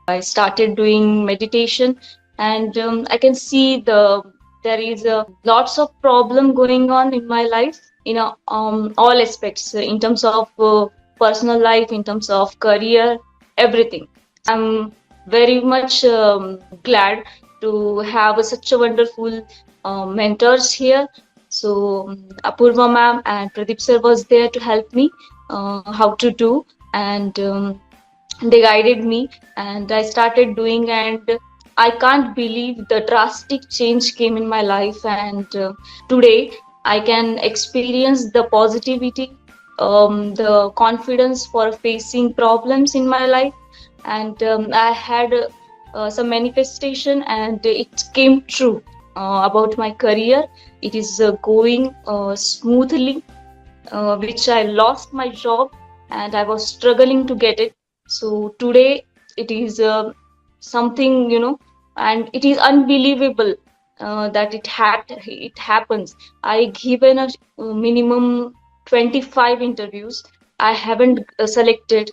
I started doing meditation, and I can see there is lots of problem going on in my life, all aspects, in terms of personal life, in terms of career, everything. I'm very much glad to have such a wonderful mentors here. So Apurva ma'am and Pradeep sir was there to help me how to do, and they guided me, and I started doing, and I can't believe the drastic change came in my life. And today I can experience the positivity, the confidence for facing problems in my life. And I had some manifestation, and it came true about my career. It is going smoothly, which I lost my job and I was struggling to get it. So today it is something, and it is unbelievable that it happens. I given a minimum 25 interviews. I haven't selected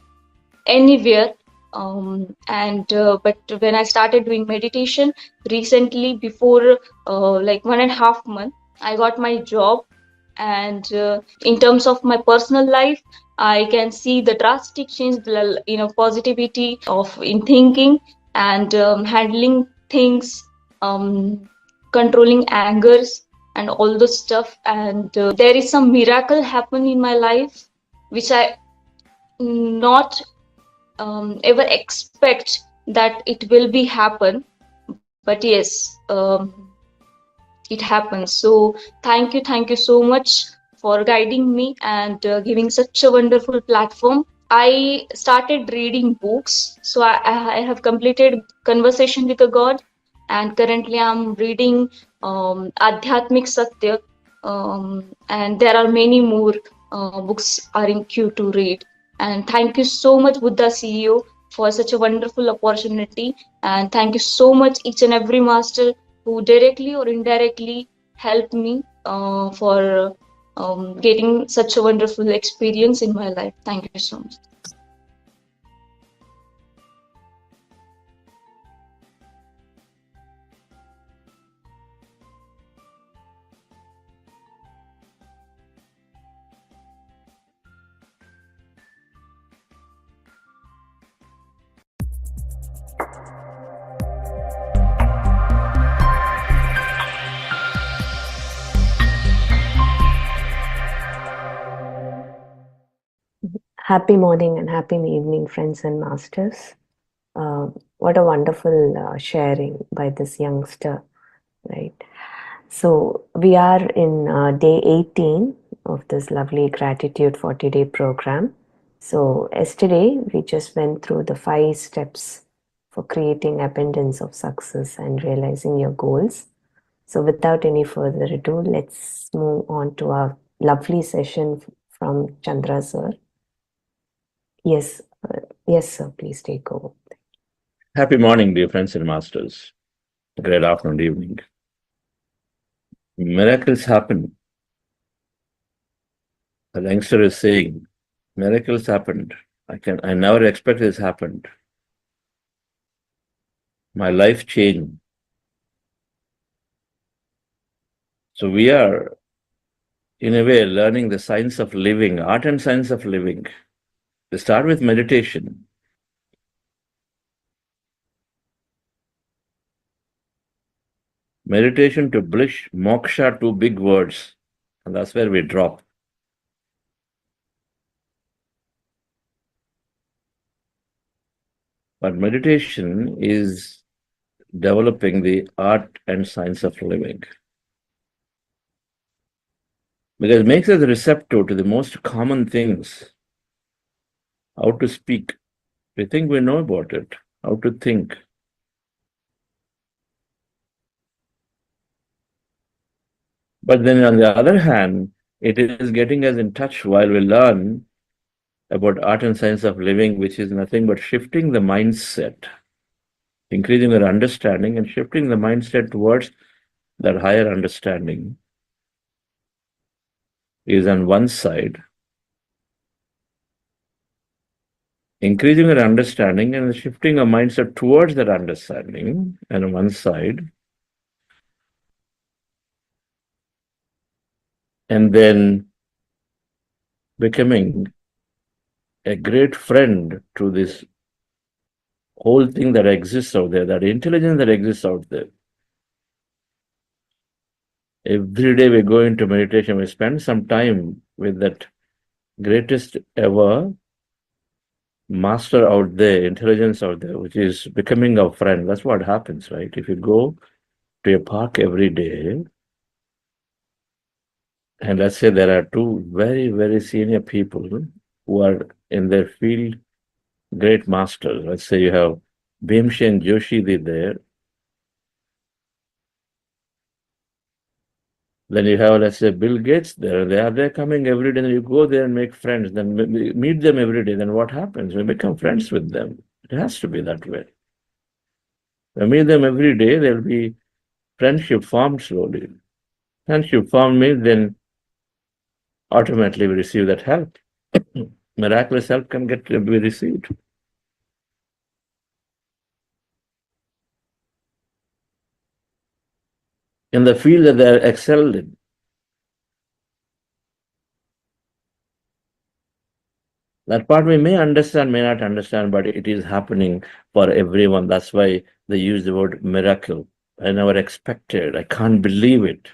anywhere. And but when I started doing meditation recently, before like 1.5 months, I got my job. And in terms of my personal life, I can see the drastic change, positivity of in thinking, and handling things, um, controlling angers and all those stuff. And there is some miracle happen in my life which I not ever expect that it will be happen, but yes, it happens. So thank you so much for guiding me and giving such a wonderful platform. I started reading books. So I have completed Conversation with a God, and currently I'm reading Adhyatmik Satya, and there are many more books are in queue to read. And thank you so much, Buddha CEO, for such a wonderful opportunity. And thank you so much, each and every master who directly or indirectly helped me for getting such a wonderful experience in my life. Thank you so much. Happy morning and happy evening, friends and masters. Uh, what a wonderful sharing by this youngster, right? So, we are in day 18 of this lovely Gratitude 40-day program. So, yesterday we just went through the 5 steps for creating abundance of success and realizing your goals. So, without any further ado, let's move on to our lovely session from Chandra sir. Yes, yes, sir. Please take over. Happy morning, dear friends and masters. Great afternoon, evening. Miracles happen. The youngster is saying, miracles happened. I never expected this happened. My life changed. So we are, in a way, learning the science of living, art and science of living. We start with meditation. Meditation to bliss, moksha, two big words. And that's where we drop. But meditation is developing the art and science of living. Because it makes us receptive to the most common things. How to speak. We think we know about it. How to think. But then on the other hand, it is getting us in touch while we learn about art and science of living, which is nothing but shifting the mindset, increasing our understanding and shifting the mindset towards that higher understanding is on one side, increasing our understanding and shifting our mindset towards that understanding on one side, and then becoming a great friend to this whole thing that exists out there, that intelligence that exists out there. Every day we go into meditation, we spend some time with that greatest ever master out there, intelligence out there, which is becoming our friend. That's what happens, right? If you go to a park every day, and let's say there are two very, very senior people who are in their field great masters. Let's say you have Bhimshi and Joshi there. Then you have, let's say, Bill Gates there. They're coming every day. Then you go there and make friends. Then meet them every day. Then what happens? We become friends with them. It has to be that way. We meet them every day. There'll be friendship formed slowly. Friendship formed means then automatically we receive that help. Miraculous help can be received. In the field that they're excelled in. That part we may understand, may not understand, but it is happening for everyone. That's why they use the word miracle. I never expected. I can't believe it.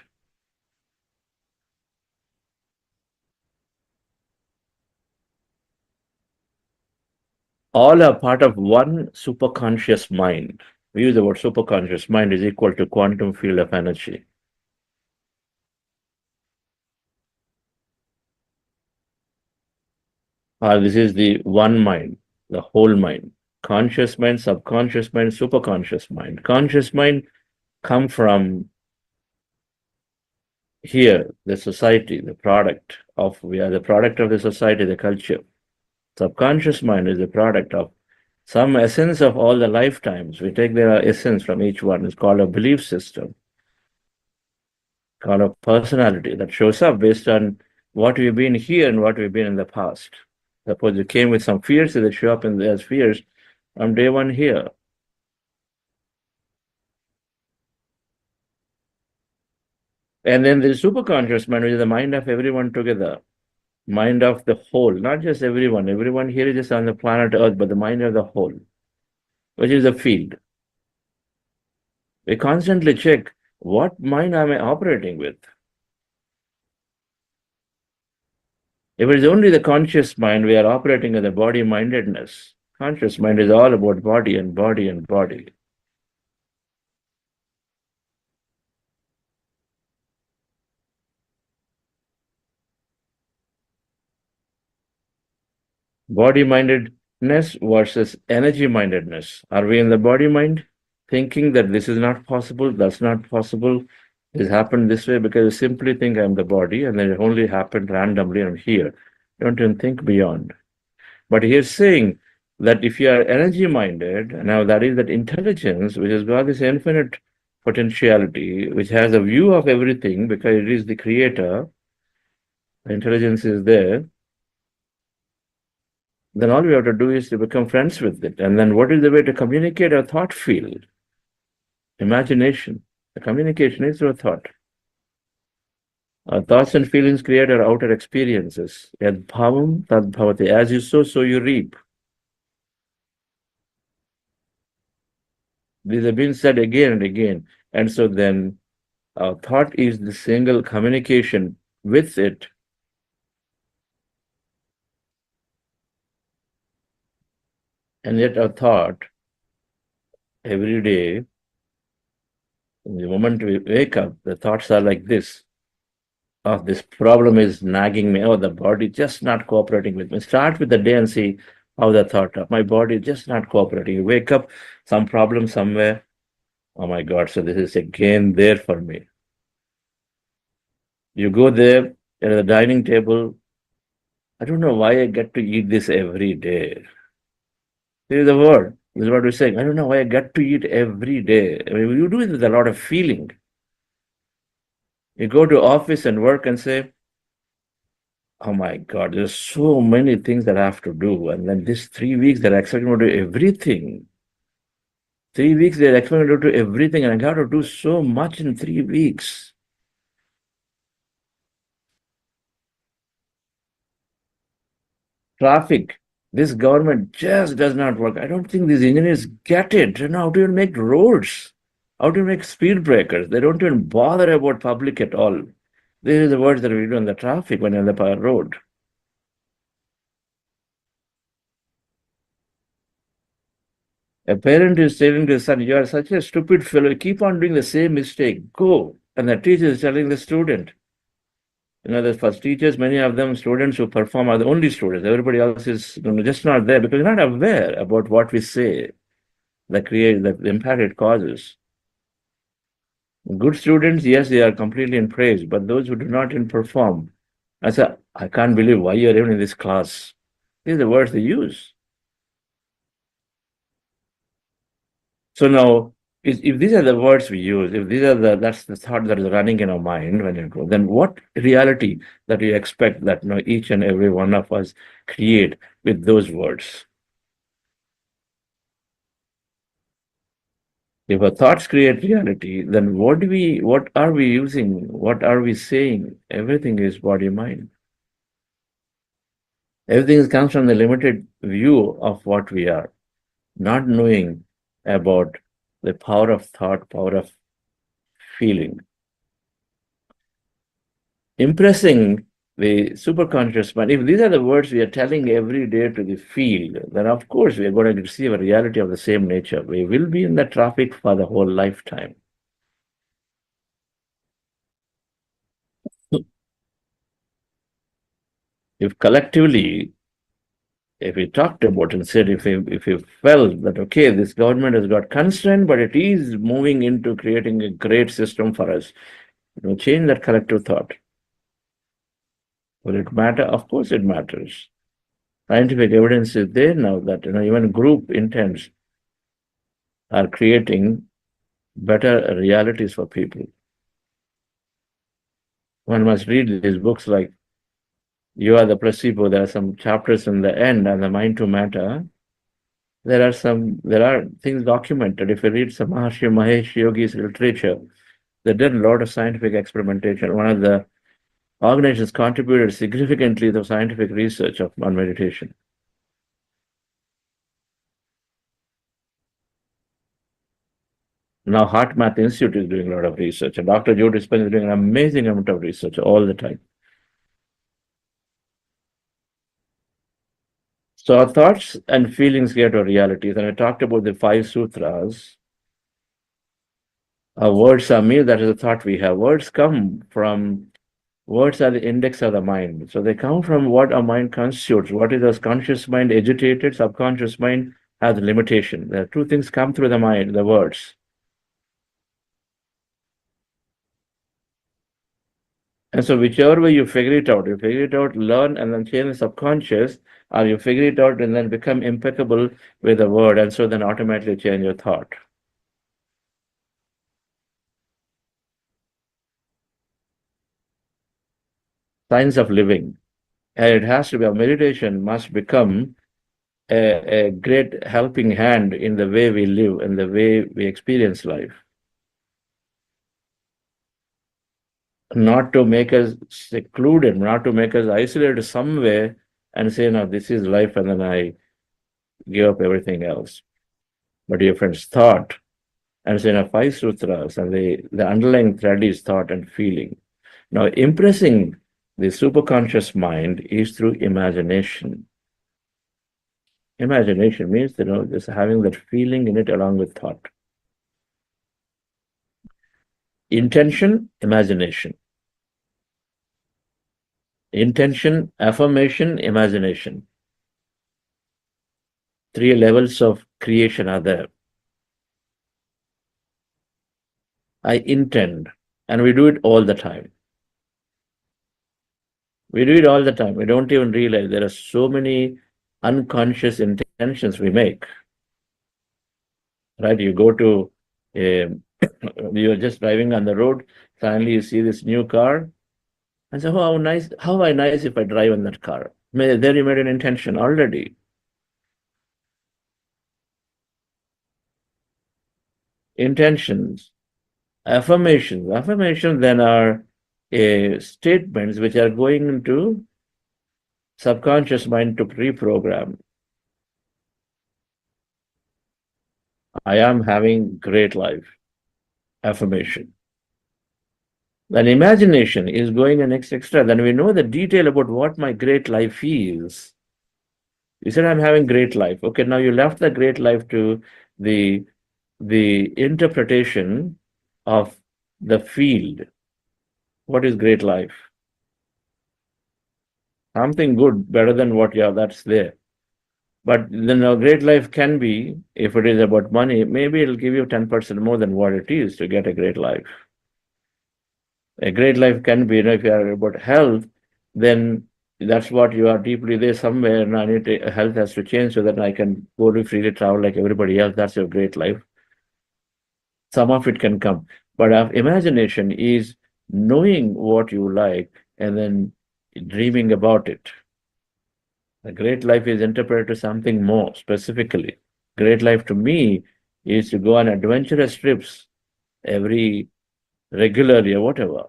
all are part of one superconscious mind. We use the word superconscious mind is equal to quantum field of energy. This is the one mind, the whole mind. Conscious mind, subconscious mind, superconscious mind. Conscious mind come from here, the society, the product of, we are the product of the society, the culture. Subconscious mind is the product of some essence of all the lifetimes. We take their essence from each one. It's called a belief system, called a personality that shows up based on what we've been here and what we've been in the past. Suppose you came with some fears, so they show up in as fears from day one here. And then the superconscious mind, which is the mind of everyone together, mind of the whole, not just everyone. Everyone here is just on the planet Earth, but the mind of the whole, which is the field. We constantly check what mind am I operating with. If it is only the conscious mind, we are operating with the body mindedness. Conscious mind is all about body and body and body. Body mindedness versus energy mindedness. Are we in the body mind thinking that this is not possible, that's not possible, this happened this way because you simply think I'm the body and then it only happened randomly and I'm here. Don't even think beyond. But he's saying that if you are energy minded, now that is that intelligence which has got this infinite potentiality, which has a view of everything because it is the creator, the intelligence is there, then all we have to do is to become friends with it. And then what is the way to communicate our thought field? Imagination. The communication is through thought. Our thoughts and feelings create our outer experiences. Yad bhavam tad bhavati. As you sow, so you reap. These have been said again and again. And so then our thought is the single communication with it. And yet our thought every day, the moment we wake up, the thoughts are like this. Oh, this problem is nagging me. Oh, the body just not cooperating with me. Start with the day and see how the thought of my body just not cooperating. You wake up, some problem somewhere. Oh my God, so this is again there for me. You go there at the dining table. I don't know why I get to eat this every day. This is the word. This is what we're saying. I don't know why I get to eat every day. I mean, you do it with a lot of feeling. You go to office and work and say, oh my God, there's so many things that I have to do. And then this 3 weeks they're expecting me to do everything. 3 weeks they're expecting me to do everything, and I got to do so much in 3 weeks. Traffic. This government just does not work. I don't think these engineers get it. You know, how to even make roads, how to make speed breakers. They don't even bother about public at all. These are the words that we do in the traffic when you're on the road. A parent is telling the son, you are such a stupid fellow, keep on doing the same mistake, go. And the teacher is telling the student. You know, the first teachers, many of them, students who perform are the only students. Everybody else is just not there because they're not aware about what we say, the impact it causes. Good students, yes, they are completely in praise, but those who do not in perform, I say, I can't believe why you're even in this class. These are the words they use. So now, if these are the words we use, if these are that's the thought that is running in our mind when you go, then what reality that you expect that each and every one of us create with those words? If our thoughts create reality, then what are we using? What are we saying? Everything is body mind. Everything comes from the limited view of what we are, not knowing about the power of thought, power of feeling. Impressing the superconscious mind, if these are the words we are telling every day to the field, then of course we are going to receive a reality of the same nature. We will be in the traffic for the whole lifetime. If collectively, if we talked about and said, if we felt that okay, this government has got constraint, but it is moving into creating a great system for us, change that collective thought. Will it matter? Of course, it matters. Scientific evidence is there now that even group intents are creating better realities for people. One must read these books like You Are the Placebo. There are some chapters in the end and the mind to matter. There are things documented. If you read some Maharshi Mahesh Yogi's literature, they did a lot of scientific experimentation. One of the organizations contributed significantly to scientific research on meditation. Now, Heart Math Institute is doing a lot of research, and Dr. Joe Dispenza is doing an amazing amount of research all the time. So our thoughts and feelings get our realities. And I talked about the 5 sutras. Our words are meal, that is a thought we have. Words are the index of the mind. So they come from what our mind constitutes. What is our conscious mind agitated? Subconscious mind has limitation. There are two things come through the mind, the words. And so whichever way you figure it out, learn and then change the subconscious, or you figure it out and then become impeccable with the word, and so then automatically change your thought. Science of living. And it has to be, our meditation must become a great helping hand in the way we live and the way we experience life. Not to make us secluded, not to make us isolated somewhere and say, no, this is life, and then I give up everything else. But your friends thought, and say, 5 sutras, and the underlying thread is thought and feeling. Now, impressing the superconscious mind is through imagination. Imagination means, just having that feeling in it along with thought. Intention, imagination. Intention, affirmation, imagination. 3 levels of creation are there. I intend, and we do it all the time. We do it all the time. We don't even realize there are so many unconscious intentions we make. Right? You go to, you're just driving on the road, suddenly you see this new car, and say, oh, how nice if I drive in that car. There you made an intention already. Intentions, affirmations. Affirmations then are statements which are going into subconscious mind to reprogram. I am having great life. Affirmation. Then imagination is going an extra. Then we know the detail about what my great life is. You said I'm having great life. Okay, now you left the great life to the interpretation of the field. What is great life? Something good, better than what that's there. But then a great life can be, if it is about money, maybe it'll give you 10% more than what it is to get a great life. A great life can be, if you are about health, then that's what you are deeply there somewhere, and I need to, health has to change so that I can go to freely travel like everybody else. That's your great life. Some of it can come. But our imagination is knowing what you like and then dreaming about it. A great life is interpreted to something more specifically. Great life to me is to go on adventurous trips every regularly or whatever.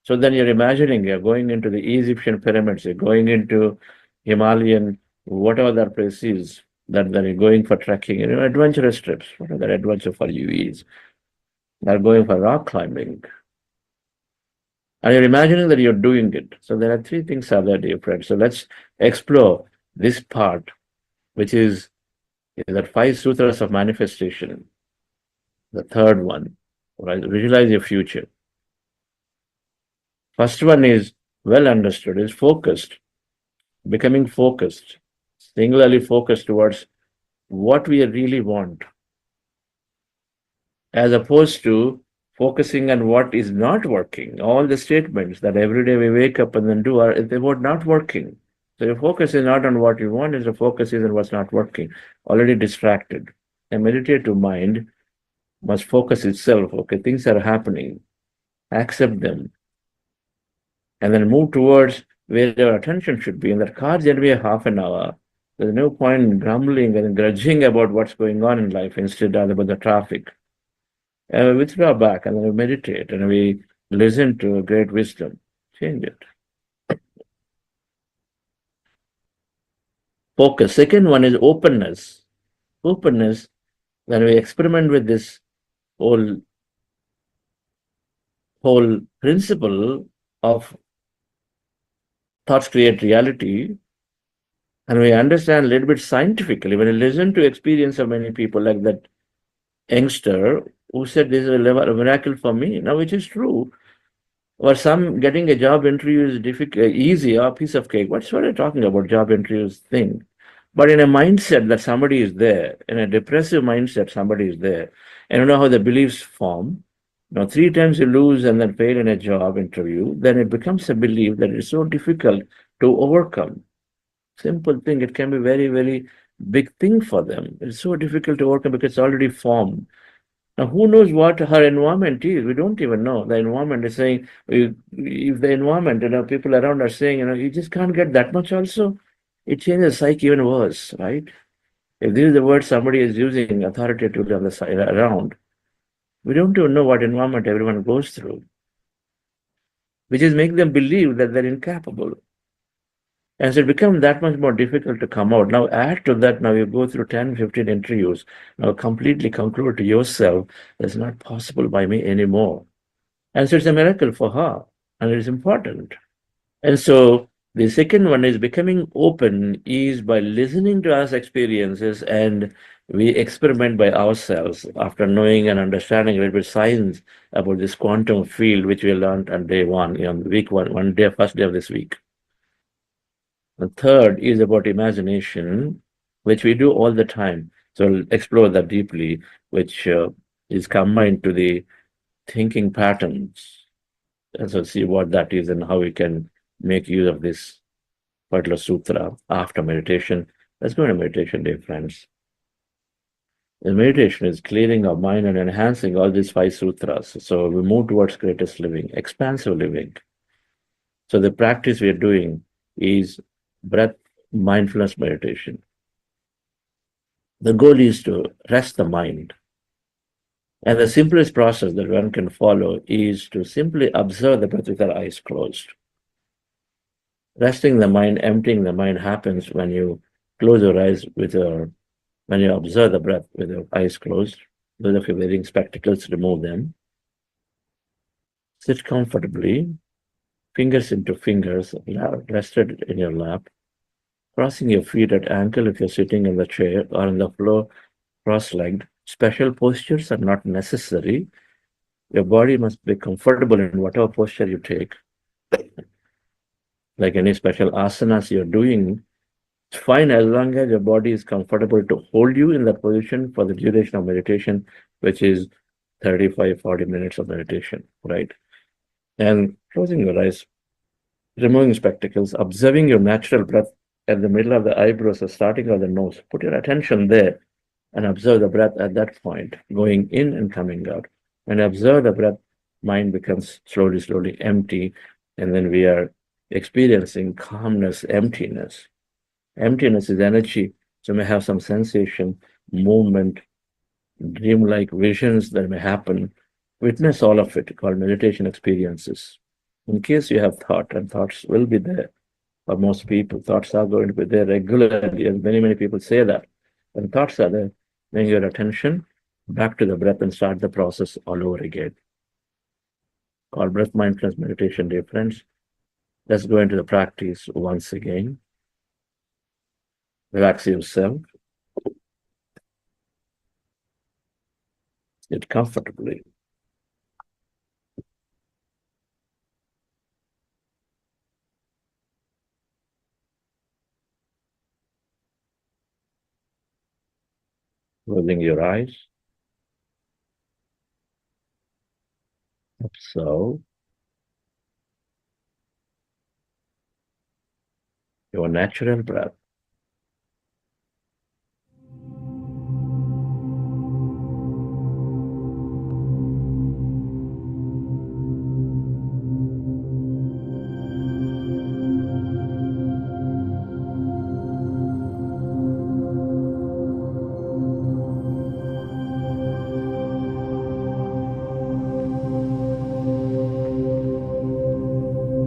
So then you're imagining you're going into the Egyptian pyramids, you're going into Himalayan, whatever that place is, that you're going for trekking, adventurous trips, whatever that adventure for you is. They're going for rock climbing. And you're imagining that you're doing it. So there are three things are there, dear friends. So let's explore this part, which is that five sutras of manifestation. The third one, right? Visualize your future. First one is well understood, is focused, becoming focused, singularly focused towards what we really want, as opposed to focusing on what is not working. All the statements that every day we wake up and then do are they were not working. So your focus is not on what you want, is the focus is on what's not working, already distracted. A meditative mind must focus itself. Okay, things are happening, accept them, and then move towards where your attention should be. In that car journey of half an hour, there's no point in grumbling and grudging about what's going on in life, instead about the traffic. And we withdraw back and then we meditate and we listen to a great wisdom. Change it. Focus. Second one is openness. Openness, when we experiment with this whole principle of thoughts create reality, and we understand a little bit scientifically, when we listen to experience of many people like that youngster who said this is a miracle for me, now which is true. Or some getting a job interview is difficult, easy, or piece of cake. What are you talking about? Job interviews thing. But in a mindset that somebody is there, in a depressive mindset, somebody is there. And you know how the beliefs form. Now, three times you lose and then fail in a job interview, then it becomes a belief that it's so difficult to overcome. Simple thing. It can be very, very big thing for them. It's so difficult to overcome because it's already formed. Now, who knows what her environment is? We don't even know. The environment is saying, if the environment, people around are saying, you just can't get that much also, it changes psyche even worse, right? If this is the word somebody is using authoritatively on the side around, we don't even know what environment everyone goes through, which is make them believe that they're incapable. And so it becomes that much more difficult to come out. Now, add to that, now you go through 10, 15 interviews, now completely conclude to yourself, that's not possible by me anymore. And so it's a miracle for her, and it is important. And so the second one is becoming open is by listening to our experiences, and we experiment by ourselves after knowing and understanding a little bit science about this quantum field, which we learned on day one, week one day, first day of this week. The third is about imagination, which we do all the time. So we'll explore that deeply, which is combined to the thinking patterns. And so see what that is and how we can make use of this particular sutra after meditation. Let's go into meditation, dear friends. The meditation is clearing our mind and enhancing all these five sutras. So we move towards greatest living, expansive living. So the practice we are doing is breath mindfulness meditation. The goal is to rest the mind. And the simplest process that one can follow is to simply observe the breath with our eyes closed. Resting the mind, emptying the mind happens when you close your eyes when you observe the breath with your eyes closed. Those of you wearing spectacles, remove them. Sit comfortably, fingers into fingers, rested in your lap, crossing your feet at ankle if you're sitting in the chair or on the floor, cross-legged. Special postures are not necessary. Your body must be comfortable in whatever posture you take. Like any special asanas you're doing, it's fine as long as your body is comfortable to hold you in that position for the duration of meditation, which is 35, 40 minutes of meditation, right? And closing your eyes, removing spectacles, observing your natural breath at the middle of the eyebrows or starting of the nose. Put your attention there and observe the breath at that point, going in and coming out. And observe the breath, mind becomes slowly, slowly empty. And then we are experiencing calmness, emptiness. Emptiness is energy. So may have some sensation, movement, dreamlike visions that may happen. Witness all of it, called meditation experiences. In case you have thought, and thoughts will be there for most people, thoughts are going to be there regularly, and many, many people say that. When thoughts are there, bring your attention back to the breath and start the process all over again. called breath mindfulness meditation, dear friends. Let's go into the practice once again. Relax yourself. Sit comfortably. Closing your eyes. Observe your natural breath.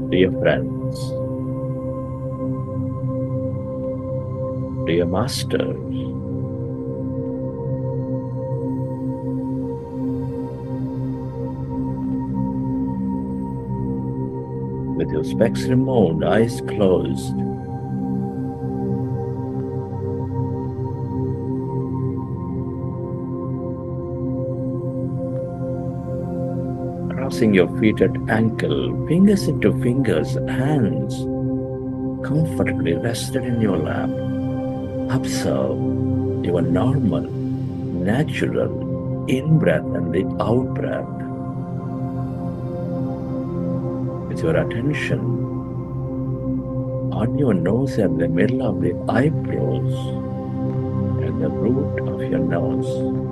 Dear friends, dear masters, with your specs removed, eyes closed, crossing your feet at ankle, fingers into fingers, hands comfortably rested in your lap. Observe your normal, natural in-breath and the out-breath. With your attention on your nose and the middle of the eyebrows and the root of your nose.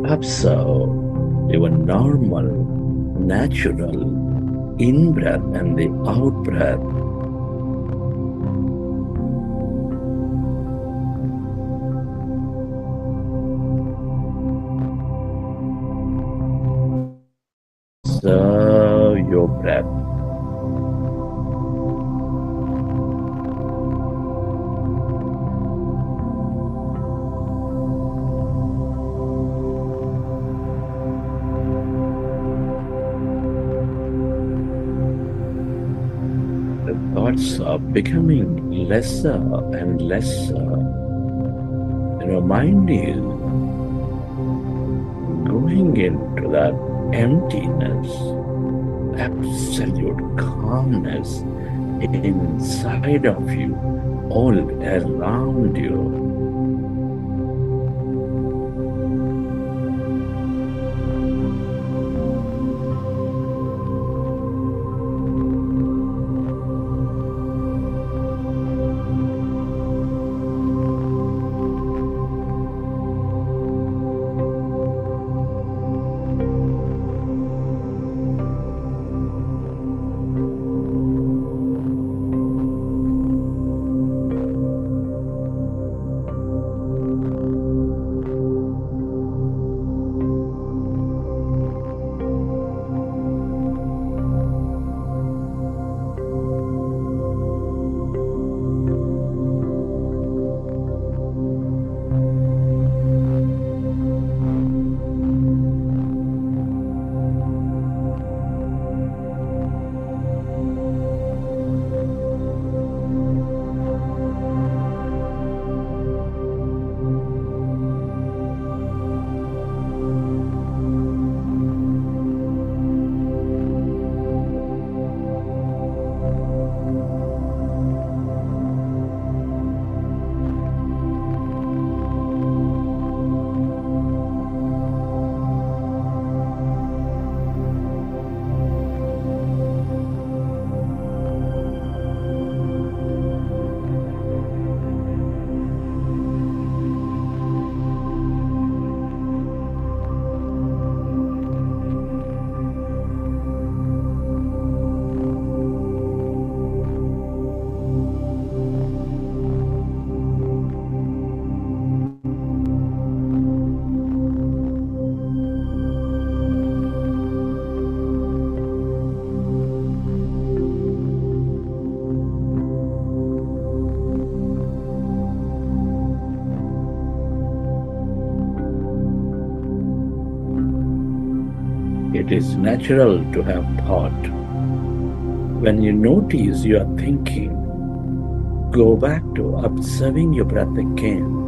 Observe your normal, natural in-breath and the out-breath. Observe your breath. The thoughts are becoming lesser and lesser. Your mind is going into that emptiness. absolute calmness inside of you, all around you. It is natural to have thought. When you notice you are thinking, go back to observing your breath again.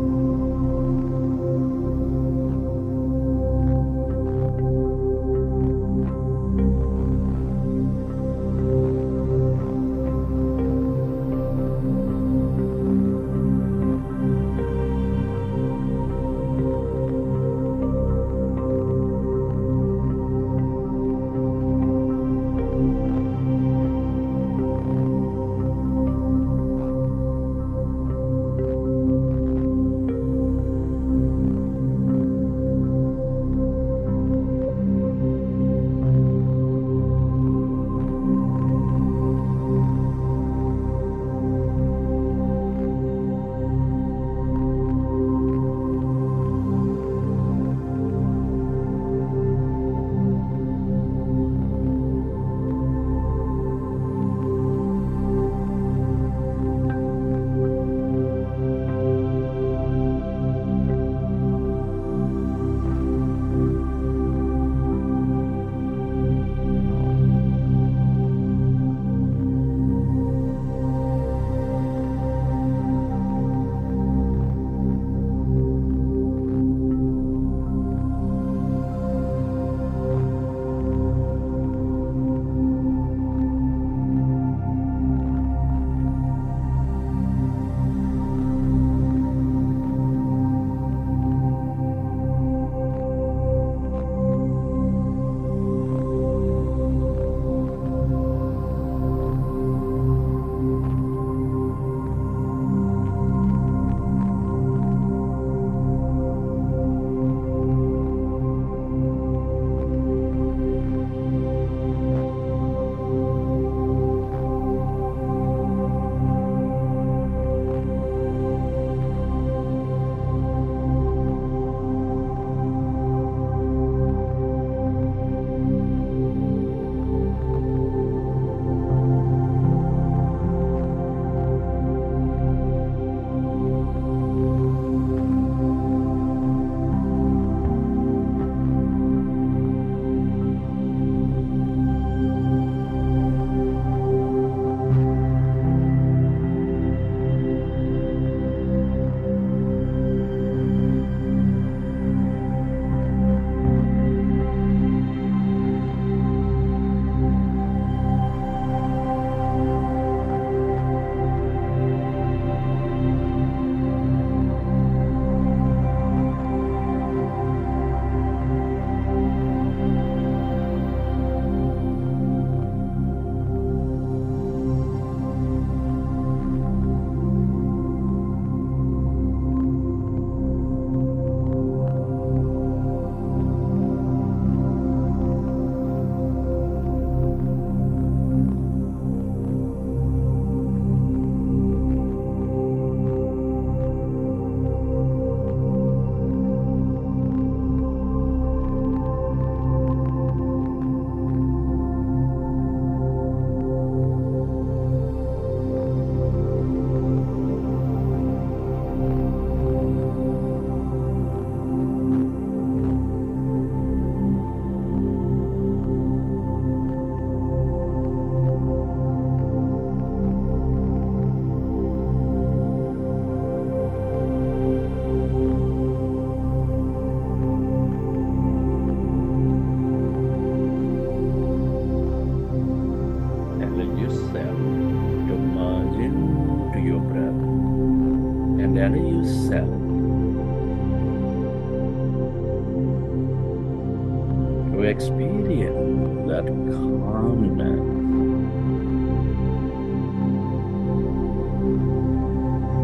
experience that calmness,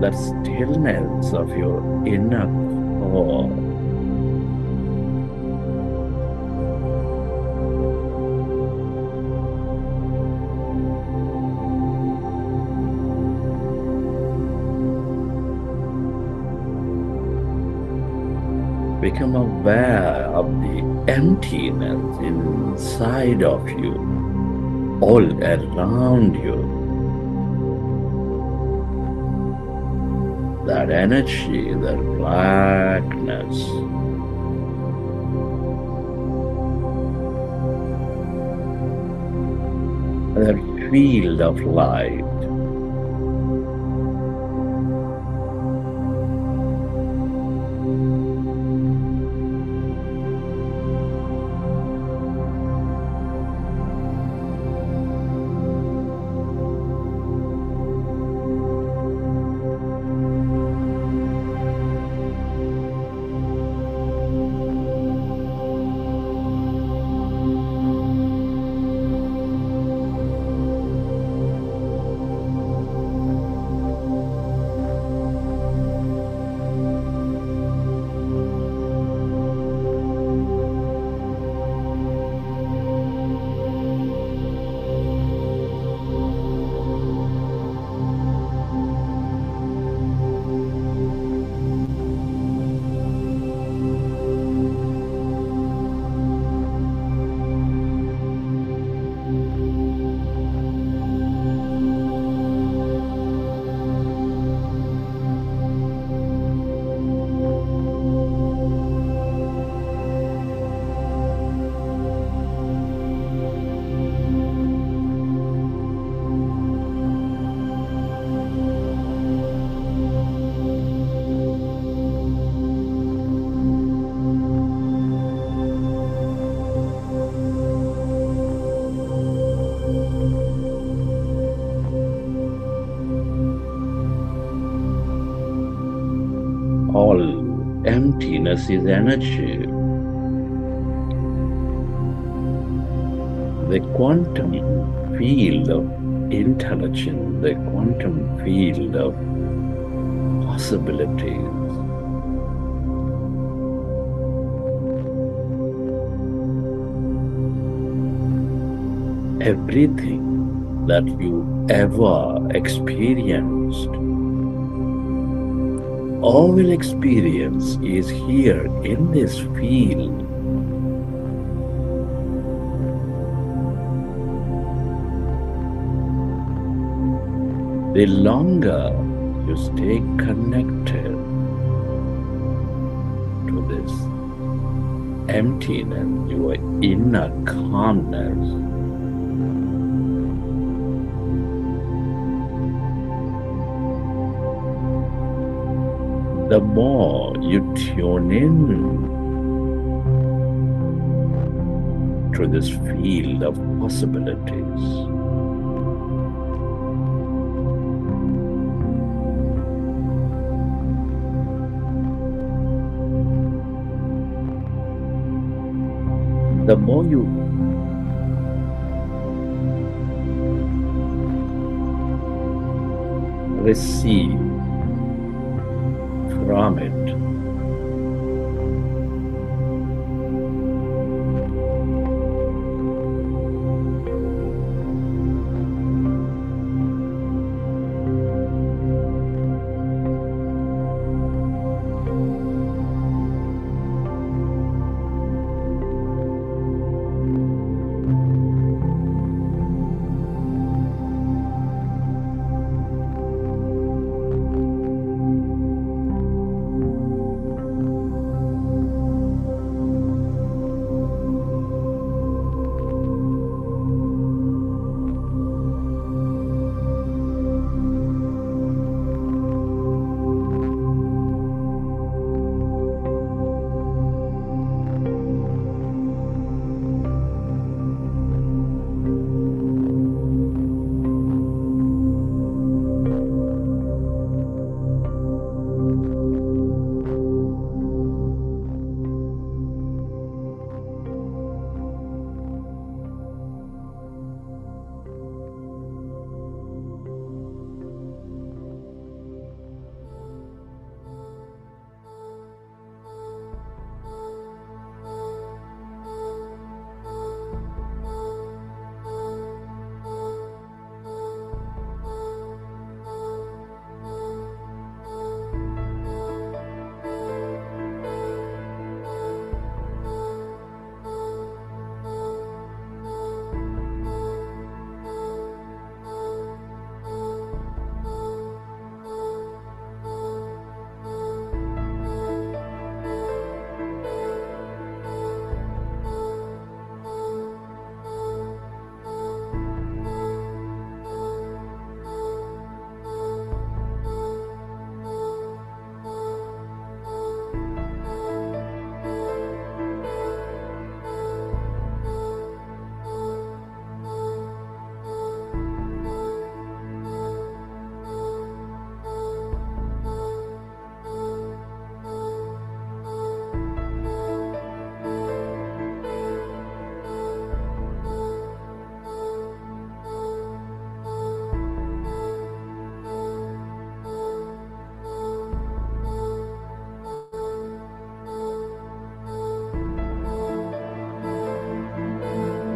that stillness of your inner core. Become aware of the emptiness inside of you, all around you. That energy, that blackness. That field of light. All emptiness is energy. The quantum field of intelligence, the quantum field of possibilities. Everything that you ever experienced or will experience is here in this field. The longer you stay connected to this emptiness, your inner calmness, the more you tune in to this field of possibilities, the more you receive from it,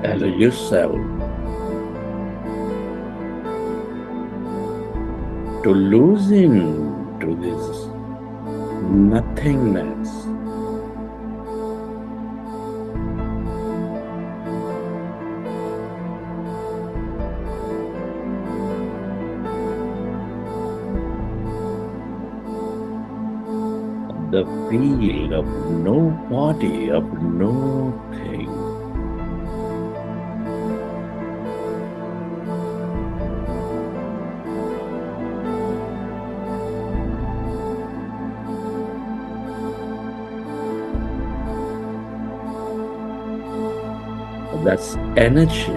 Allow yourself to loosen to this nothingness. The feel of no body, of no thing. That's energy.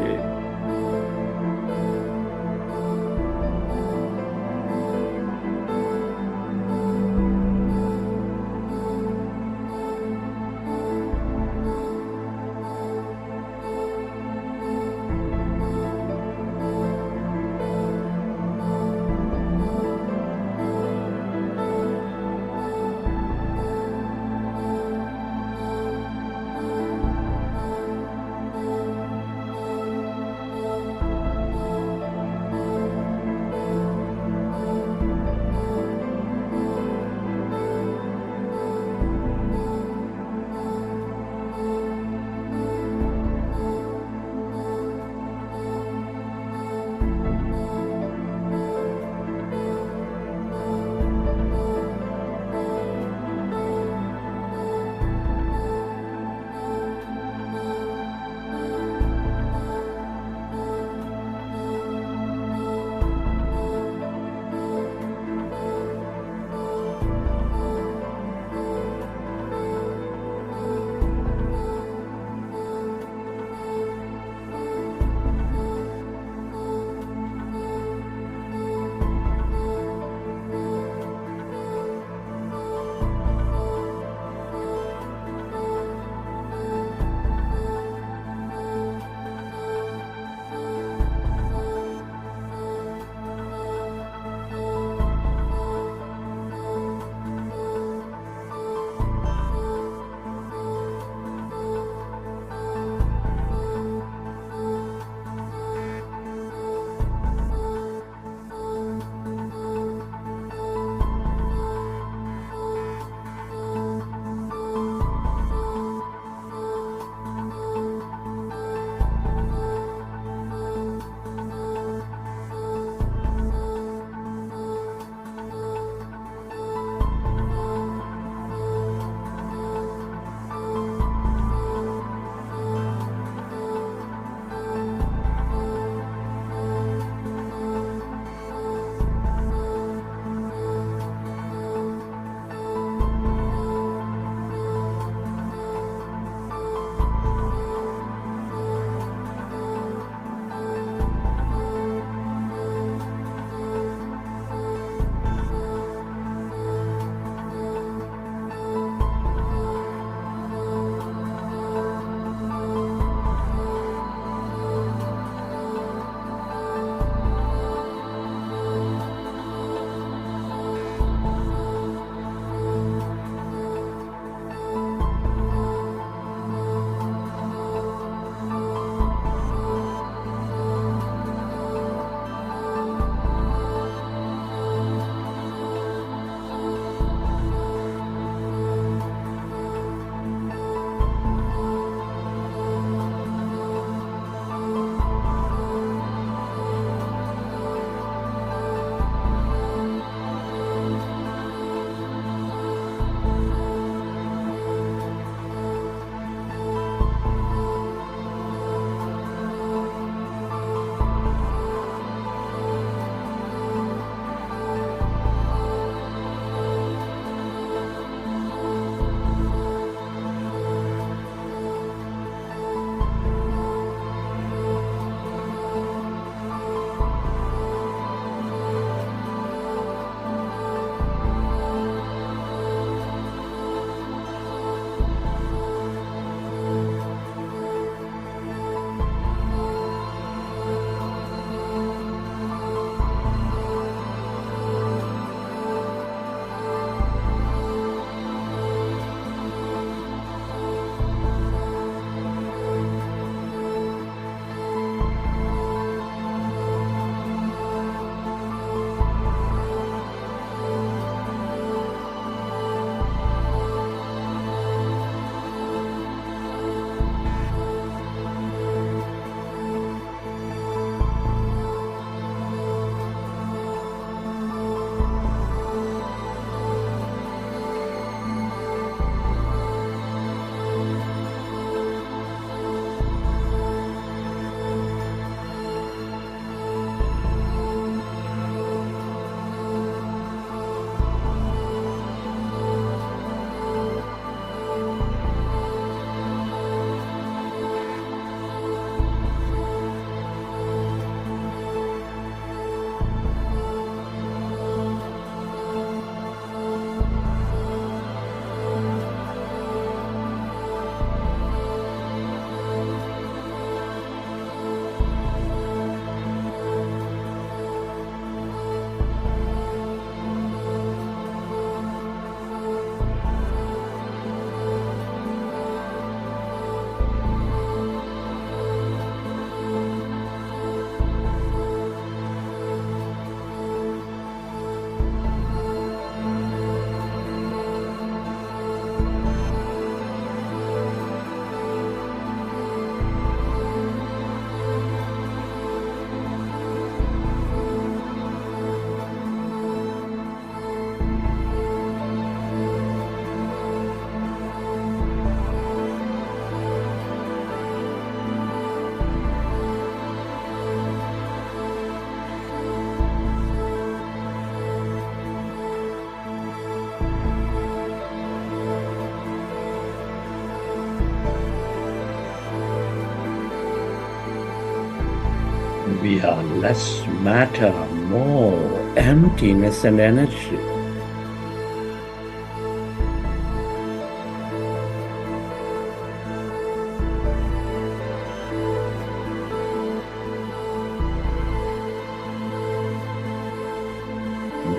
We are less matter, more emptiness and energy.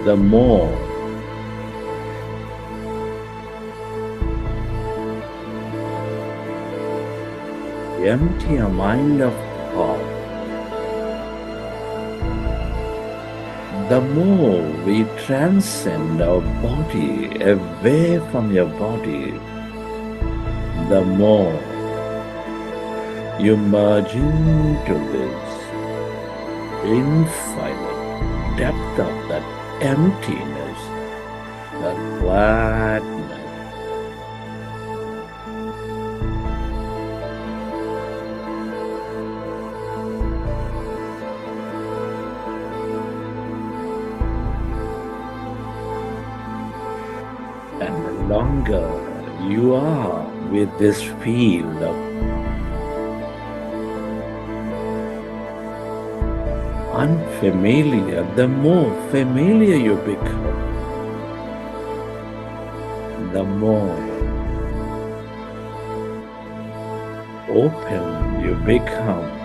The more empty a mind of thought, the more we transcend our body away from your body, the more you merge into this infinite depth of that emptiness, that gladness. And the longer you are with this field of unfamiliar, the more familiar you become, the more open you become.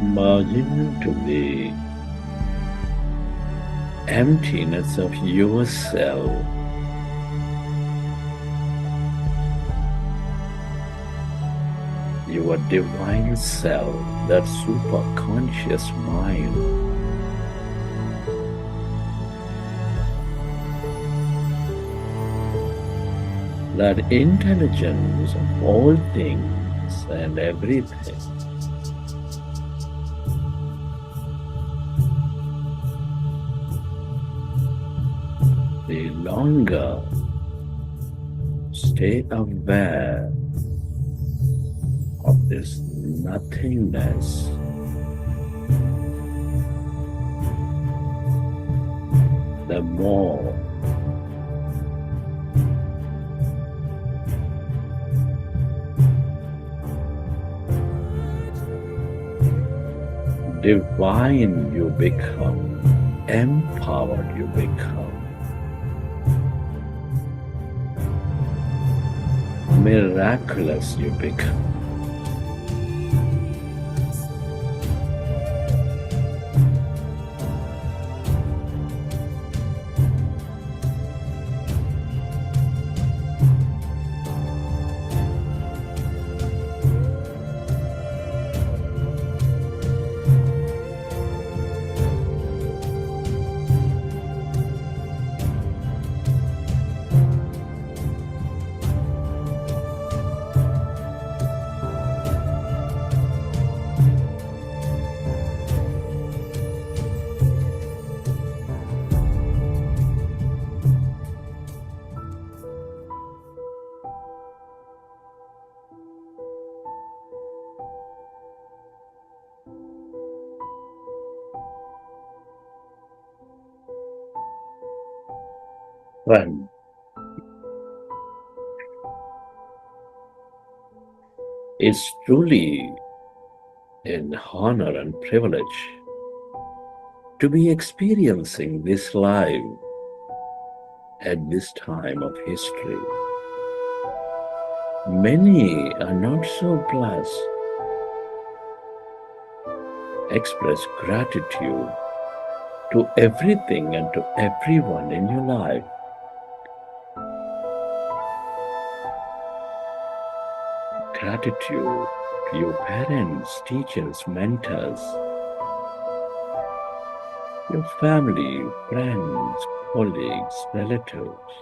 Merge into the emptiness of yourself. Your divine self, that super conscious mind. That intelligence of all things and everything. The longer stay aware of this nothingness, the more divine you become, empowered you become, miraculous you become. Friend, it's truly an honor and privilege to be experiencing this life at this time of history. Many are not so blessed. Express gratitude to everything and to everyone in your life. Gratitude to your parents, teachers, mentors, your family, friends, colleagues, relatives.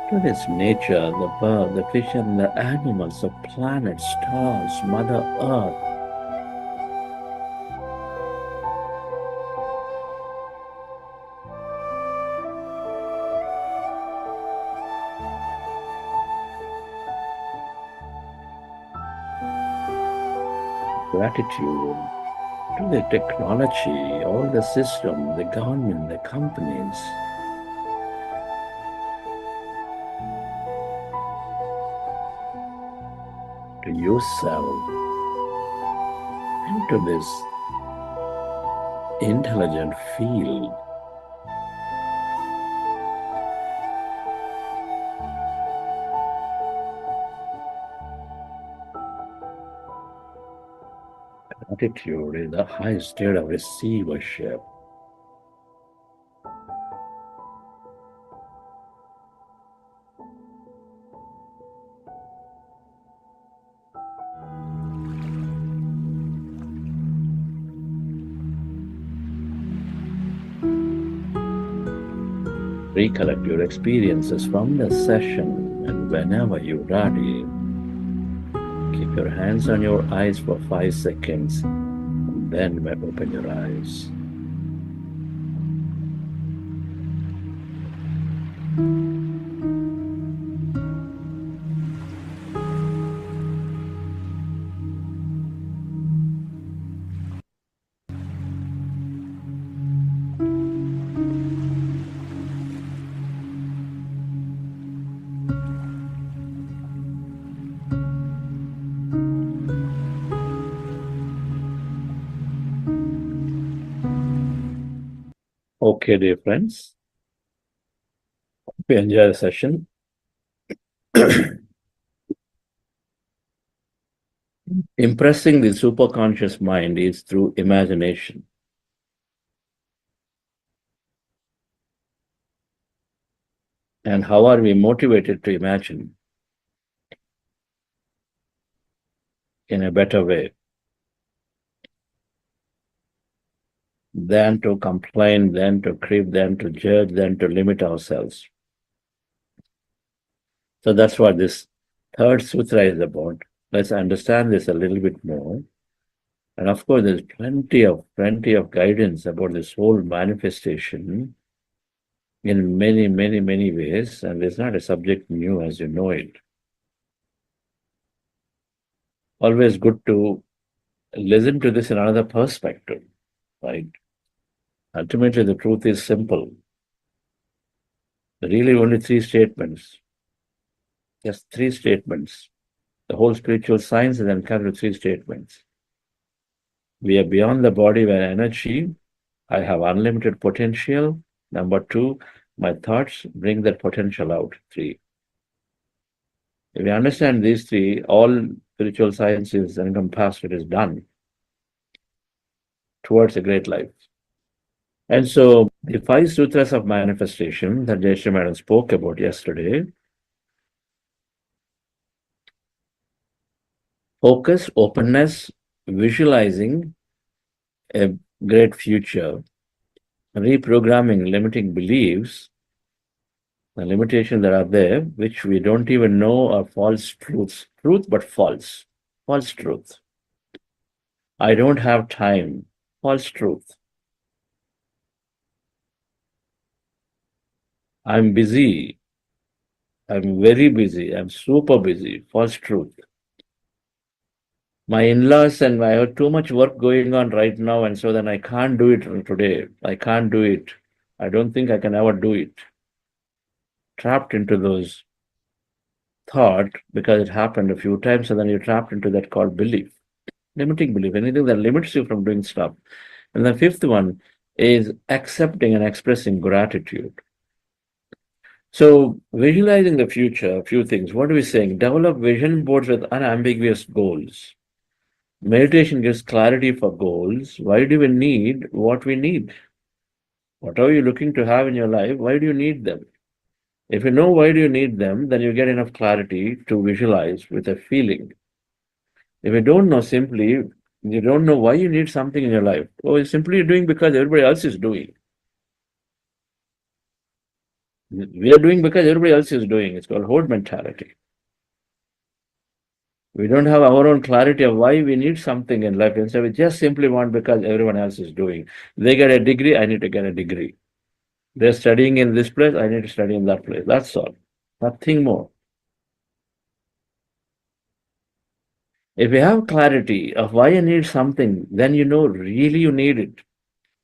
To this nature, the bird, the fish, and the animals, the planets, stars, Mother Earth. Gratitude to the technology, all the system, the government, the companies. To yourself and to this intelligent field. Gratitude is the highest state of receivership. Recollect your experiences from the session, and whenever you're ready, keep your hands on your eyes for 5 seconds, and then open your eyes. Okay, dear friends, we enjoy the session. Impressing the superconscious mind is through imagination. And how are we motivated to imagine in a better way than to complain, than to creep, than to judge, than to limit ourselves? So that's what this third sutra is about. Let's understand this a little bit more. And of course, there's plenty of guidance about this whole manifestation in many, many, many ways. And it's not a subject new as you know it. Always good to listen to this in another perspective, right? Ultimately, the truth is simple. Really, only three statements. Just three statements. The whole spiritual science is encountered three statements. We are beyond the body by energy. I have unlimited potential. Number two, my thoughts bring that potential out. Three. If we understand these three, all spiritual science is encompassed, it is done towards a great life. And so the five sutras of manifestation that Jayashree Madam spoke about yesterday, focus, openness, visualizing a great future, reprogramming limiting beliefs, the limitations that are there, which we don't even know are false truths. Truth, but false. False truth. I don't have time. False truth. I'm busy. I'm very busy. I'm super busy. False truth. My in-laws and I have too much work going on right now, and so then I can't do it today. I can't do it. I don't think I can ever do it. Trapped into those thought because it happened a few times, and then you're trapped into that called belief. Limiting belief, anything that limits you from doing stuff. And the fifth one is accepting and expressing gratitude. So, visualizing the future, a few things. What are we saying? Develop vision boards with unambiguous goals. Meditation gives clarity for goals. Why do we need what we need? What are you looking to have in your life? Why do you need them? If you know why do you need them, then you get enough clarity to visualize with a feeling. If you don't know simply, you don't know why you need something in your life. Oh, it's simply doing because everybody else is doing. We are doing because everybody else is doing. It's called horde mentality. We don't have our own clarity of why we need something in life. Instead, we just simply want because everyone else is doing. They get a degree, I need to get a degree. They're studying in this place, I need to study in that place. That's all. Nothing more. If you have clarity of why you need something, then you know really you need it.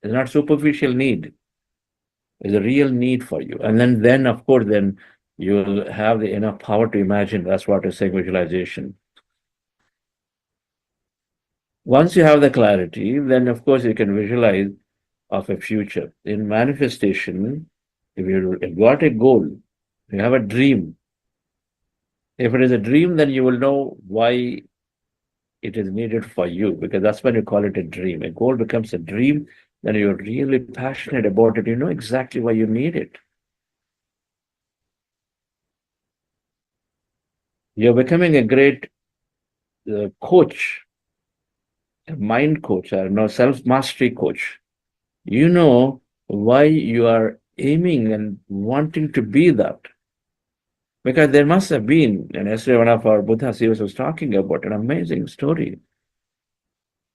It's not superficial need. It's a real need for you. And then of course, then you'll have the enough power to imagine. That's what is saying visualization. Once you have the clarity, then of course you can visualize of a future. In manifestation, if you've got a goal, you have a dream. If it is a dream, then you will know why it is needed for you, because that's when you call it a dream. A goal becomes a dream, then you're really passionate about it. You know exactly why you need it. You're becoming a great coach, a mind coach, or no self mastery coach. You know why you are aiming and wanting to be that. Because there must have been, and yesterday one of our Buddha seers was talking about an amazing story.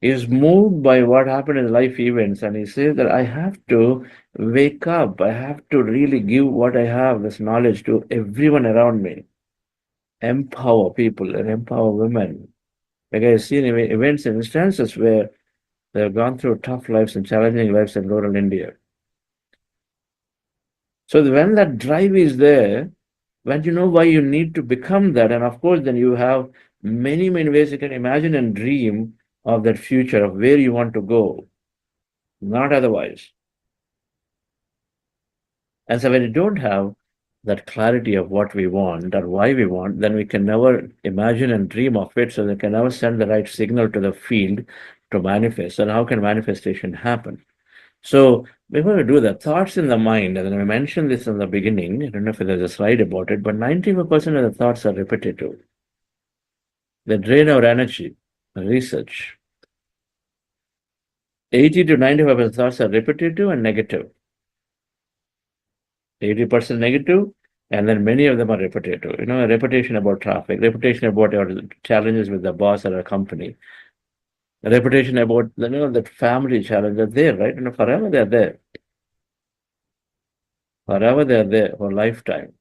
He is moved by what happened in life events, and he says that I have to wake up. I have to really give what I have, this knowledge, to everyone around me. Empower people and empower women. Like I've seen events and instances where they have gone through tough lives and challenging lives in rural India. So when that drive is there, when you know why you need to become that, and of course, then you have many, many ways you can imagine and dream of that future of where you want to go, not otherwise. And so when you don't have that clarity of what we want or why we want, then we can never imagine and dream of it. So they can never send the right signal to the field to manifest. And how can manifestation happen? So before we do that, thoughts in the mind, and I mentioned this in the beginning, I don't know if there's a slide about it, but 95% of the thoughts are repetitive. They drain our energy. Research. 80 to 95% of thoughts are repetitive and negative. 80% negative, and then many of them are repetitive. A repetition about traffic, repetition about your challenges with the boss or a company, a repetition about that family challenge. They're there, right? Forever they're there. Forever they're there for lifetime.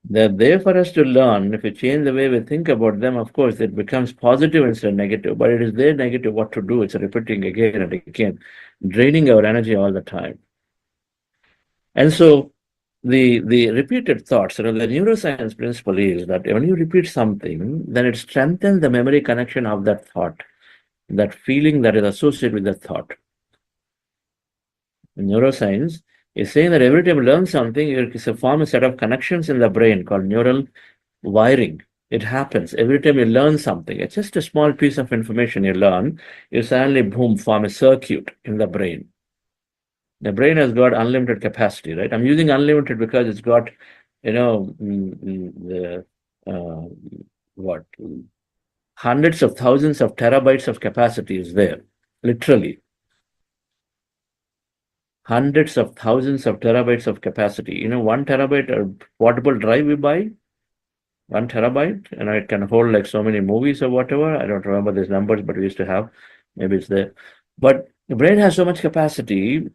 They're there for us to learn. If we change the way we think about them, of course, it becomes positive instead of negative. But it is their negative what to do. It's repeating again and again, draining our energy all the time. And so the repeated thoughts, the neuroscience principle is that when you repeat something, then it strengthens the memory connection of that thought, that feeling that is associated with the thought. In neuroscience is saying that every time you learn something, you form a set of connections in the brain called neural wiring. It happens every time you learn something. It's just a small piece of information you learn, you suddenly boom, form a circuit in the brain. The brain has got unlimited capacity, right? I'm using unlimited because it's got, the what hundreds of thousands of terabytes of capacity is there, literally. Hundreds of thousands of terabytes of capacity. 1 terabyte or portable drive we buy, 1 terabyte, and it can hold like so many movies or whatever. I don't remember these numbers, but we used to have. Maybe it's there. But the brain has so much capacity,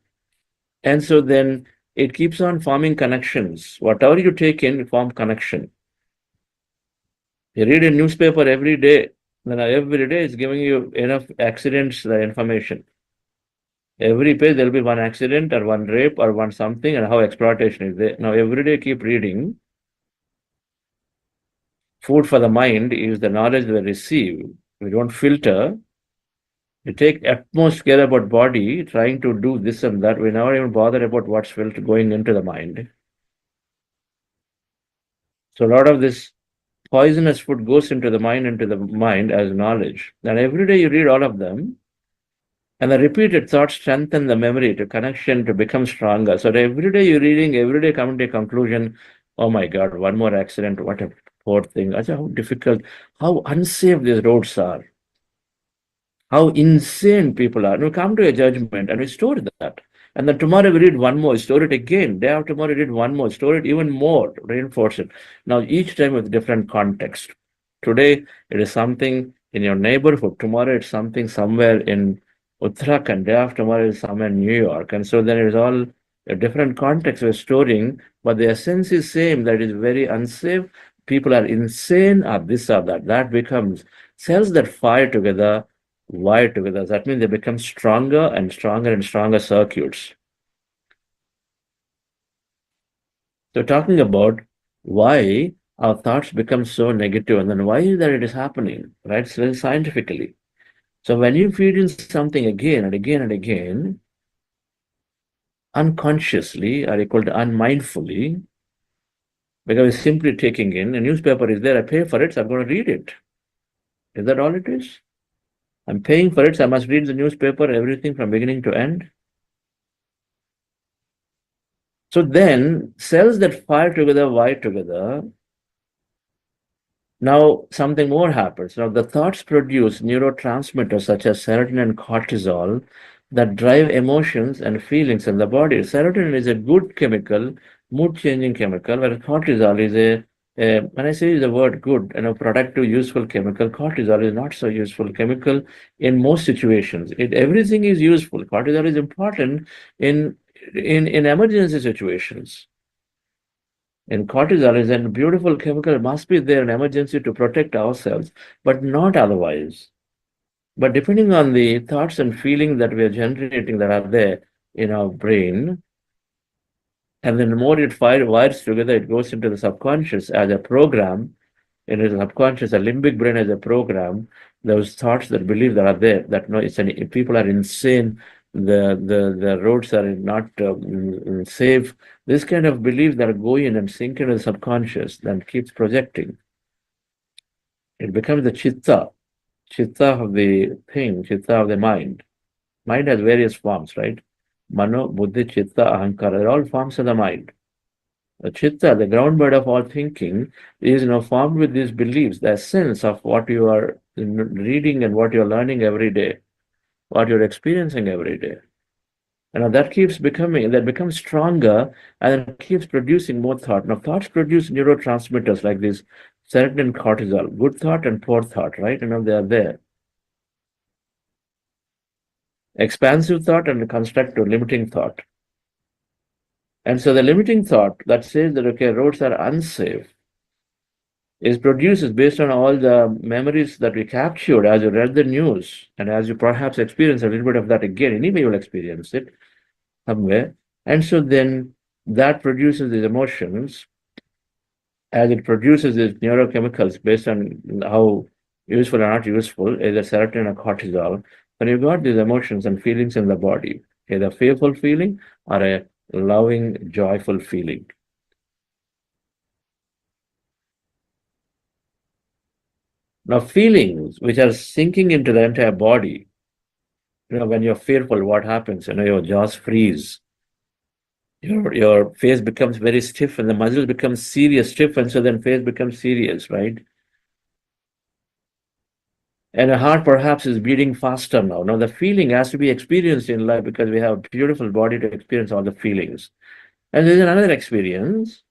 and so then it keeps on forming connections. Whatever you take in, form connection. You read a newspaper every day, then every day it's giving you enough accidents, the information. Every page there'll be one accident or one rape or one something, and how exploitation is there. Now every day keep reading. Food for the mind is the knowledge we receive. We don't filter. We take utmost care about body, trying to do this and that. We never even bother about what's going into the mind. So a lot of this poisonous food goes into the mind as knowledge. And every day you read all of them, and the repeated thoughts strengthen the memory to connection to become stronger. So every day you're reading, every day coming to a conclusion, oh my God, one more accident, what a poor thing. I say how difficult, how unsafe these roads are, how insane people are. And we come to a judgment and we store that. And then tomorrow we read one more, store it again. Day after tomorrow, read one more, store it even more, reinforce it. Now, each time with different context. Today, it is something in your neighborhood. Tomorrow, it's something somewhere in Uttarakhand. Day after tomorrow is somewhere in New York. And so then it is all a different context we're storing, but the essence is same, that it is very unsafe. People are insane, or this or that. That becomes cells that fire together, wire together. That means they become stronger and stronger and stronger circuits. So talking about why our thoughts become so negative and then why is that it is happening, right? So scientifically. So when you feed in something again and again and again, unconsciously or equal to unmindfully, because it's simply taking in, a newspaper is there, I pay for it, so I'm going to read it. Is that all it is? I'm paying for it, so I must read the newspaper, everything from beginning to end. So then, cells that fire together, wire together, now something more happens. Now the thoughts produce neurotransmitters such as serotonin and cortisol that drive emotions and feelings in the body. Serotonin is a good chemical, mood-changing chemical, whereas cortisol is when I say the word good, productive, useful chemical, cortisol is not so useful chemical in most situations. Everything is useful. Cortisol is important in emergency situations. And cortisol is a beautiful chemical, it must be there in emergency to protect ourselves, but not otherwise. But depending on the thoughts and feelings that we are generating that are there in our brain, and then the more it wires together, it goes into the subconscious as a program. In the subconscious, the limbic brain as a program, those thoughts that believe that are there, that no, people are insane, the roads are not safe. This kind of beliefs that go in and sink into the subconscious, then keeps projecting. It becomes the chitta of the thing, chitta of the mind. Mind has various forms, right? Mano, buddhi, chitta, ahankara, they're all forms of the mind. The chitta, the groundbird of all thinking, is formed with these beliefs, the essence of what you are reading and what you're learning every day, what you're experiencing every day. That becomes stronger and then keeps producing more thought. Now, thoughts produce neurotransmitters like this serotonin and cortisol, good thought and poor thought, right? They are there. Expansive thought and constructive, limiting thought. And so the limiting thought that says that, okay, roads are unsafe, is produced based on all the memories that we captured as you read the news and as you perhaps experience a little bit of that again. Anyway, you'll experience it somewhere. And so then that produces these emotions as it produces these neurochemicals based on how useful or not useful, either serotonin or cortisol. Then you've got these emotions and feelings in the body, either a fearful feeling or a loving, joyful feeling. Now, feelings which are sinking into the entire body, when you're fearful, what happens? Your jaws freeze. Your face becomes very stiff and the muscles become serious, stiff, and so then face becomes serious, right? And the heart perhaps is beating faster now. Now, the feeling has to be experienced in life because we have a beautiful body to experience all the feelings. And there's another experience.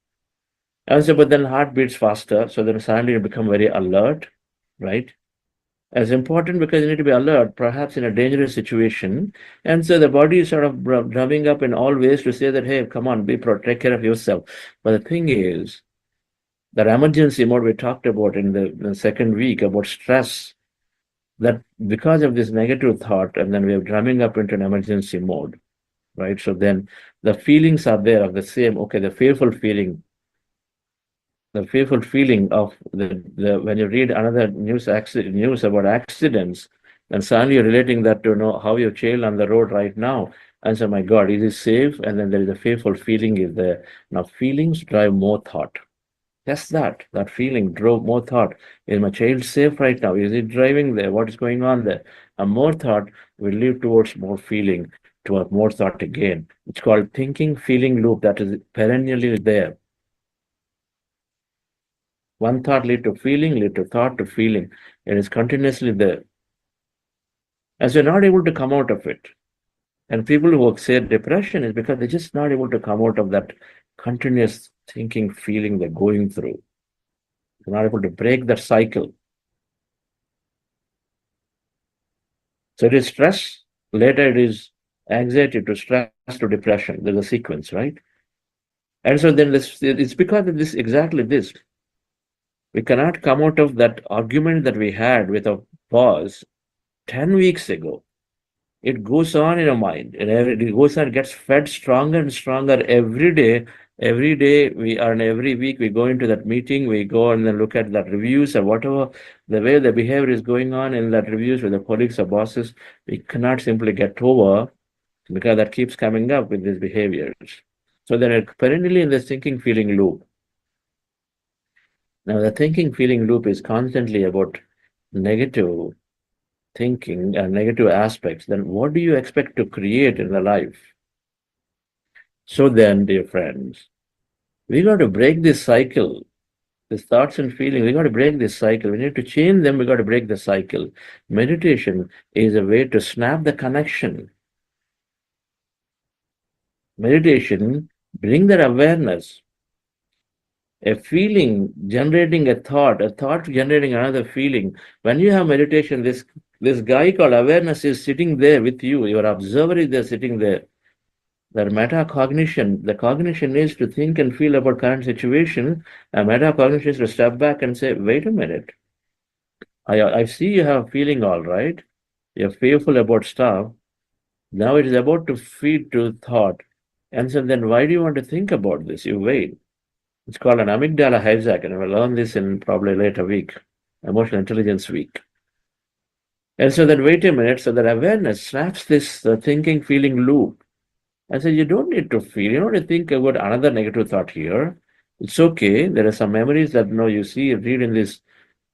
And so, but then heart beats faster. So then suddenly you become very alert, right? As important because you need to be alert, perhaps in a dangerous situation. And so the body is sort of drumming up in all ways to say that, hey, come on, take care of yourself. But the thing is, that emergency mode we talked about in the second week about stress, that because of this negative thought, and then we are drumming up into an emergency mode, right? So then the feelings are there of the same, okay, the fearful feeling of the when you read another news about accidents, and suddenly you're relating that to how your child on the road right now, and so my God, is it safe? And then there is a fearful feeling is there. Now feelings drive more thought. Just that feeling drove more thought. Is my child safe right now? Is it driving there? What is going on there? And more thought will lead towards more feeling, towards more thought again. It's called thinking feeling loop that is perennially there. One thought lead to feeling, lead to thought to feeling. It is continuously there. As we're not able to come out of it. And people who say depression is because they're just not able to come out of that continuous thinking, feeling they're going through. They're not able to break that cycle. So it is stress, later it is anxiety to stress to depression. There's a sequence, right? And so then it's because of this, exactly this. We cannot come out of that argument that we had with our boss 10 weeks ago. It goes on in our mind, and it goes on, gets fed stronger and stronger every day. Every day and every week we go into that meeting, we go and then look at that reviews or whatever, the way the behavior is going on in that reviews with the colleagues or bosses, we cannot simply get over because that keeps coming up with these behaviors. So they're perennially in this thinking feeling loop. Now the thinking feeling loop is constantly about negative thinking and negative aspects. Then what do you expect to create in the life? So then, dear friends, we got to break this cycle, these thoughts and feelings. We got to break this cycle. We need to change them. We got to break the cycle. Meditation is a way to snap the connection. Meditation, bring that awareness. A feeling generating a thought generating another feeling. When you have meditation, this guy called awareness is sitting there with you. Your observer is there sitting there. That metacognition, the cognition is to think and feel about current situation, and metacognition is to step back and say, wait a minute, I see you have feeling all right, you're fearful about stuff, now it is about to feed to thought, and so then why do you want to think about this? You wait. It's called an amygdala hijack, and we'll learn this in probably later week, emotional intelligence week. And so then wait a minute, so that awareness snaps this thinking feeling loop. I said, you don't need to feel, you don't need to think about another negative thought here. It's okay. There are some memories that you see, read in this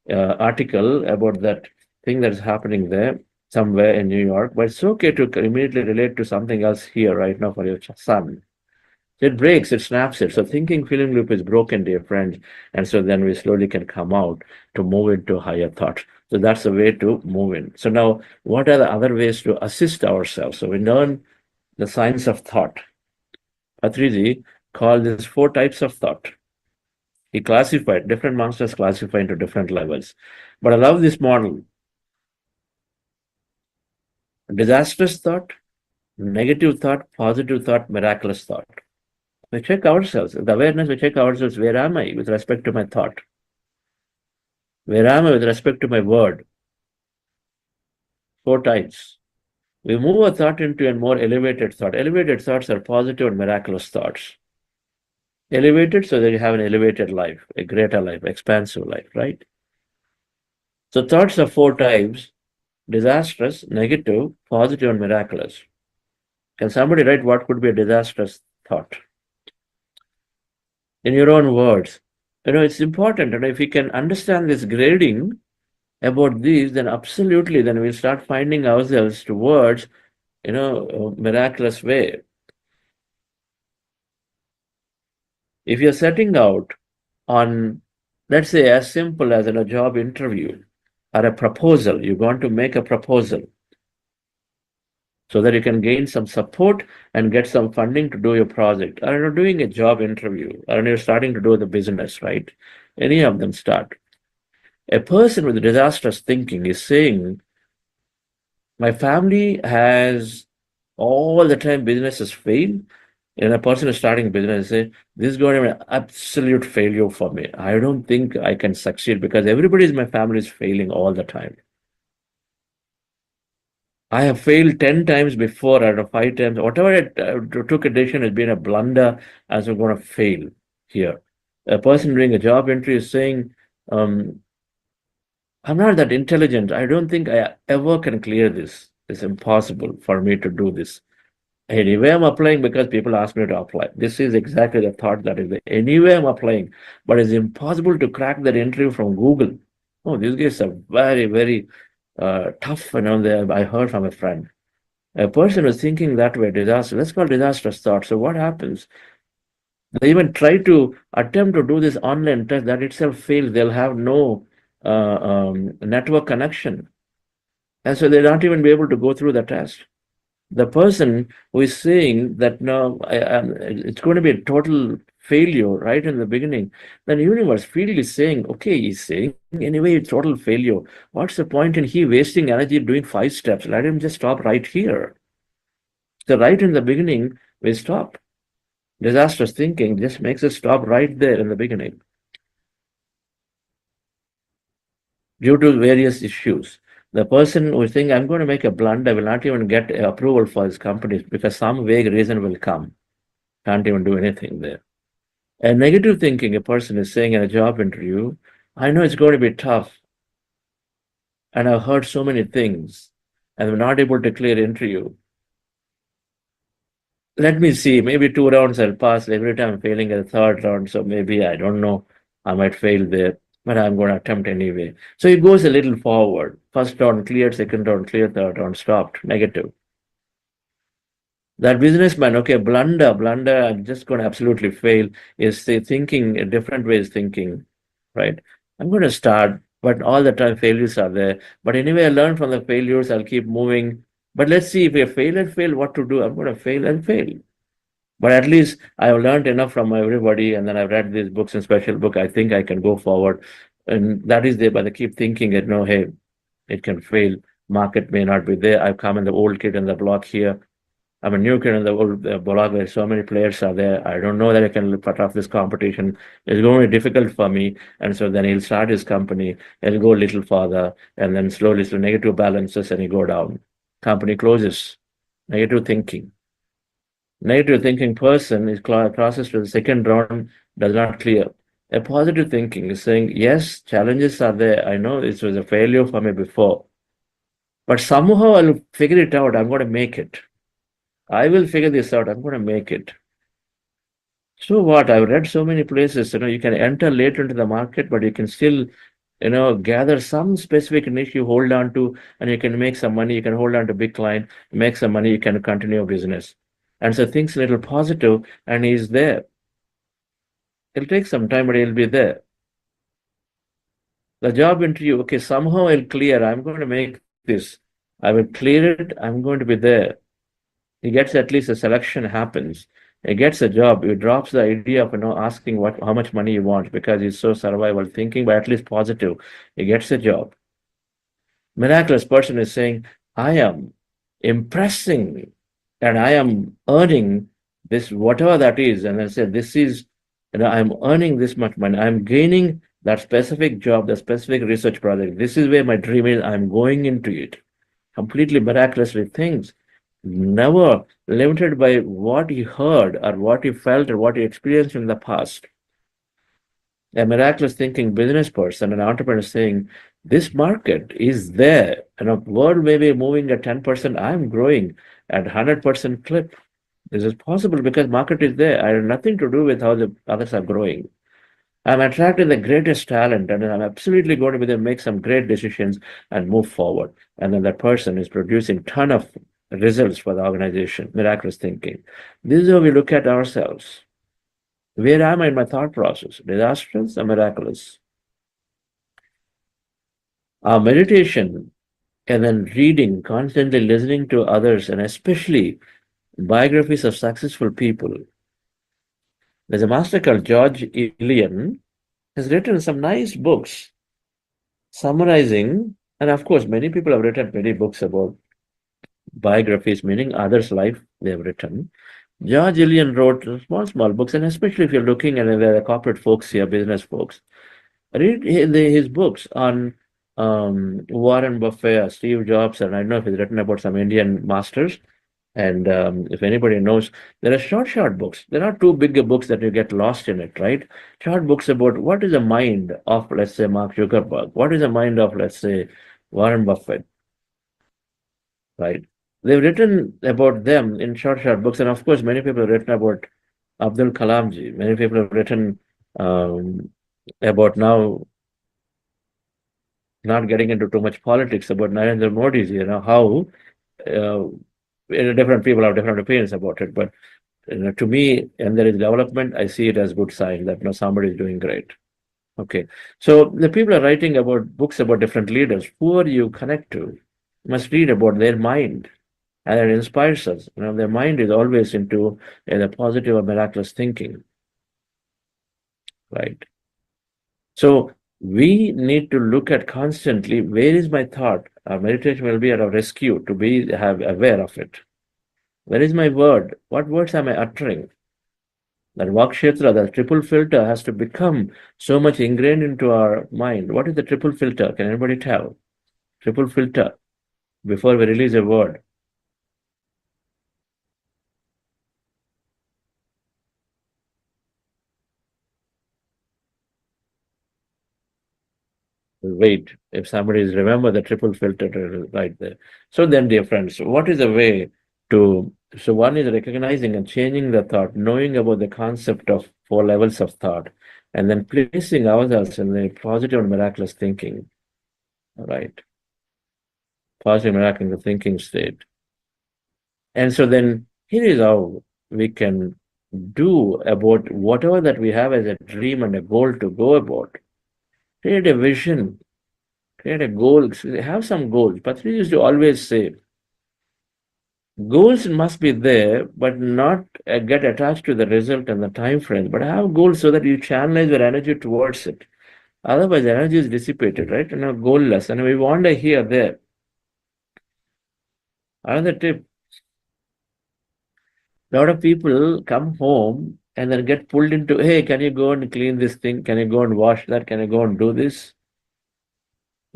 article about that thing that is happening there somewhere in New York, but it's okay to immediately relate to something else here right now for your son. It breaks, it snaps it. So thinking feeling loop is broken, dear friends. And so then we slowly can come out to move into higher thought. So that's the way to move in. So now, what are the other ways to assist ourselves? So we learn the science of thought. Patriji called this 4 types of thought. He classified, different masters classify into different levels. But I love this model. Disastrous thought, negative thought, positive thought, miraculous thought. We check ourselves. The awareness, we check ourselves. Where am I with respect to my thought? Where am I with respect to my word? 4 types. We move a thought into a more elevated thought. Elevated thoughts are positive and miraculous thoughts. Elevated so that you have an elevated life, a greater life, expansive life, right? So thoughts are 4 types: disastrous, negative, positive, and miraculous. Can somebody write what could be a disastrous thought? In your own words. It's important. And if we can understand this grading about these, then absolutely, then we'll start finding ourselves towards, a miraculous way. If you're setting out on, let's say, as simple as in a job interview or a proposal, you're going to make a proposal so that you can gain some support and get some funding to do your project. Or you're doing a job interview, or you're starting to do the business, right? Any of them start. A person with disastrous thinking is saying, my family has all the time businesses fail. And a person is starting business say, this is going to be an absolute failure for me. I don't think I can succeed because everybody in my family is failing all the time. I have failed 10 times before, out of 5 times. Whatever I took a decision has been a blunder, as we're going to fail here. A person doing a job entry is saying, I'm not that intelligent. I don't think I ever can clear this. It's impossible for me to do this. Anyway, I'm applying because people ask me to apply. This is exactly the thought that is there. Anyway, I'm applying, but it's impossible to crack that interview from Google. Oh, these guys are very, very tough. I heard from a friend. A person was thinking that way, disaster. Let's call disastrous thought. So what happens? They even try to attempt to do this online test. That itself fails. They'll have no network connection. And so they'll not even be able to go through the test. The person who is saying that no, it's going to be a total failure right in the beginning, then universe field is saying, okay, he's saying anyway, it's total failure. What's the point in he wasting energy doing 5 steps? Let him just stop right here. So right in the beginning, we stop. Disastrous thinking just makes us stop right there in the beginning due to various issues. The person who think I'm going to make a blunder will not even get approval for his company because some vague reason will come. Can't even do anything there. A negative thinking, a person is saying in a job interview, I know it's going to be tough, and I've heard so many things, and I'm not able to clear interview. Let me see, maybe 2 rounds I'll pass. Every time I'm failing at the third round, so maybe I don't know, I might fail there, but I'm going to attempt anyway. So it goes a little forward. First round cleared, second round cleared, third round stopped, negative. That businessman, okay, blunder, I'm just going to absolutely fail, is say, thinking a different ways thinking, right? I'm going to start, but all the time failures are there. But anyway, I learn from the failures, I'll keep moving. But let's see if I fail and fail, what to do. I'm going to fail and fail. But at least I've learned enough from everybody, and then I've read these books and special book. I think I can go forward. And that is there, but I keep thinking that no, hey, it can fail. Market may not be there. I've come in the old kid in the block here. I'm a new kid in the old block where so many players are there. I don't know that I can put off this competition. It's going to be difficult for me. And so then he'll start his company. He'll go a little further. And then slowly, so negative balances and he go down. Company closes. Negative thinking. Negative thinking person is crosses to the second round, does not clear. A positive thinking is saying, yes, challenges are there. I know this was a failure for me before. But somehow I'll figure it out. I'm going to make it. I will figure this out. I'm going to make it. So what? I've read so many places, you can enter late into the market, but you can still, gather some specific niche you hold on to and you can make some money. You can hold on to big client, make some money, you can continue your business. And so things a little positive and he's there. It'll take some time, but he'll be there. The job interview, okay, somehow I'll clear. I'm going to make this. I will clear it. I'm going to be there. He gets at least a selection happens. He gets a job. He drops the idea of asking how much money he wants because he's so survival thinking, but at least positive. He gets a job. Miraculous person is saying, I am impressing and I am earning this whatever that is. And I said, this is, I'm earning this much money. I'm gaining that specific job, the specific research project. This is where my dream is. I'm going into it. Completely miraculously things never limited by what he heard or what he felt or what he experienced in the past. A miraculous thinking business person, an entrepreneur saying, this market is there, and a world may be moving at 10%, I'm growing at 100% clip. This is possible because market is there. I have nothing to do with how the others are growing. I'm attracting the greatest talent and I'm absolutely going to be there, make some great decisions and move forward. And then that person is producing ton of results for the organization, miraculous thinking. This is how we look at ourselves. Where am I in my thought process? Disastrous or miraculous? Our meditation and then reading, constantly listening to others, and especially biographies of successful people. There's a master called George Ilian, has written some nice books summarizing, and of course, many people have written many books about biographies, meaning others' life they have written. George Ilian wrote small books, and especially if you're looking at the corporate folks here, business folks, read his books on Warren Buffett, Steve Jobs, and I don't know if he's written about some Indian masters. And if anybody knows, there are short books. There are two bigger books that you get lost in it, right? Short books about what is the mind of, let's say, Mark Zuckerberg. What is the mind of, let's say, Warren Buffett, right? They've written about them in short books. And of course, many people have written about Abdul Kalamji. Many people have written about now, not getting into too much politics, about Narendra Modi, how different people have different opinions about it. But to me, and there is development, I see it as good sign that somebody is doing great. Okay, so the people are writing about books about different leaders. Who you connect to? You must read about their mind, and it inspires us. Their mind is always into the positive or miraculous thinking, right? So we need to look at constantly where is my thought. Our meditation will be at our rescue to have aware of it. Where is my word? What words am I uttering? That Vakshetra, the triple filter, has to become so much ingrained into our mind. What is the triple filter? Can anybody tell? Triple filter before we release a word. Wait, if somebody is remember the triple filter right there. So then, dear friends, what is the way to, so one is recognizing and changing the thought, knowing about the concept of 4 levels of thought, and then placing ourselves in the positive and miraculous thinking, right? Positive miraculous thinking state. And so then here is how we can do about whatever that we have as a dream and a goal to go about. Create a vision, create a goal, have some goals. Patri used to always say, goals must be there, but not get attached to the result and the time frame, but have goals so that you channelize your energy towards it. Otherwise, energy is dissipated, right? Goalless, and we wander here, there. Another tip, a lot of people come home and then get pulled into, hey, can you go and clean this thing? Can you go and wash that? Can you go and do this?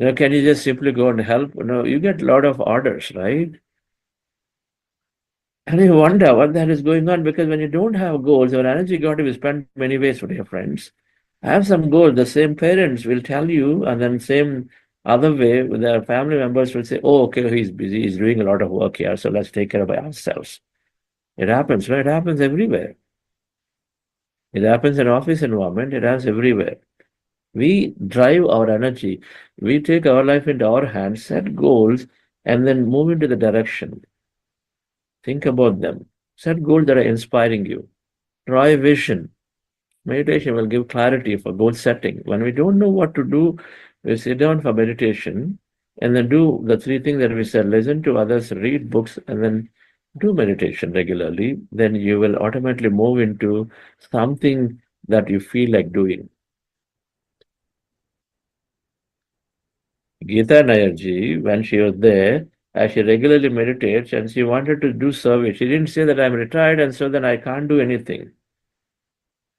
Can you just simply go and help? You get a lot of orders, right? And you wonder what that is going on because when you don't have goals, your energy got to be spent many ways with your friends. Have some goals. The same parents will tell you, and then same Other way, their family members will say, oh, okay, he's busy, he's doing a lot of work here, so let's take care of ourselves. It happens, right? It happens everywhere. It happens in office environment, it happens everywhere. We drive our energy, we take our life into our hands, set goals, and then move into the direction. Think about them. Set goals that are inspiring you. Try vision. Meditation will give clarity for goal setting. When we don't know what to do, we sit down for meditation and then do the three things that we said: listen to others, read books, and then do meditation regularly. Then you will automatically move into something that you feel like doing. Geeta Nayarji, when she was there, she regularly meditates and she wanted to do service. She didn't say that I'm retired and so then I can't do anything.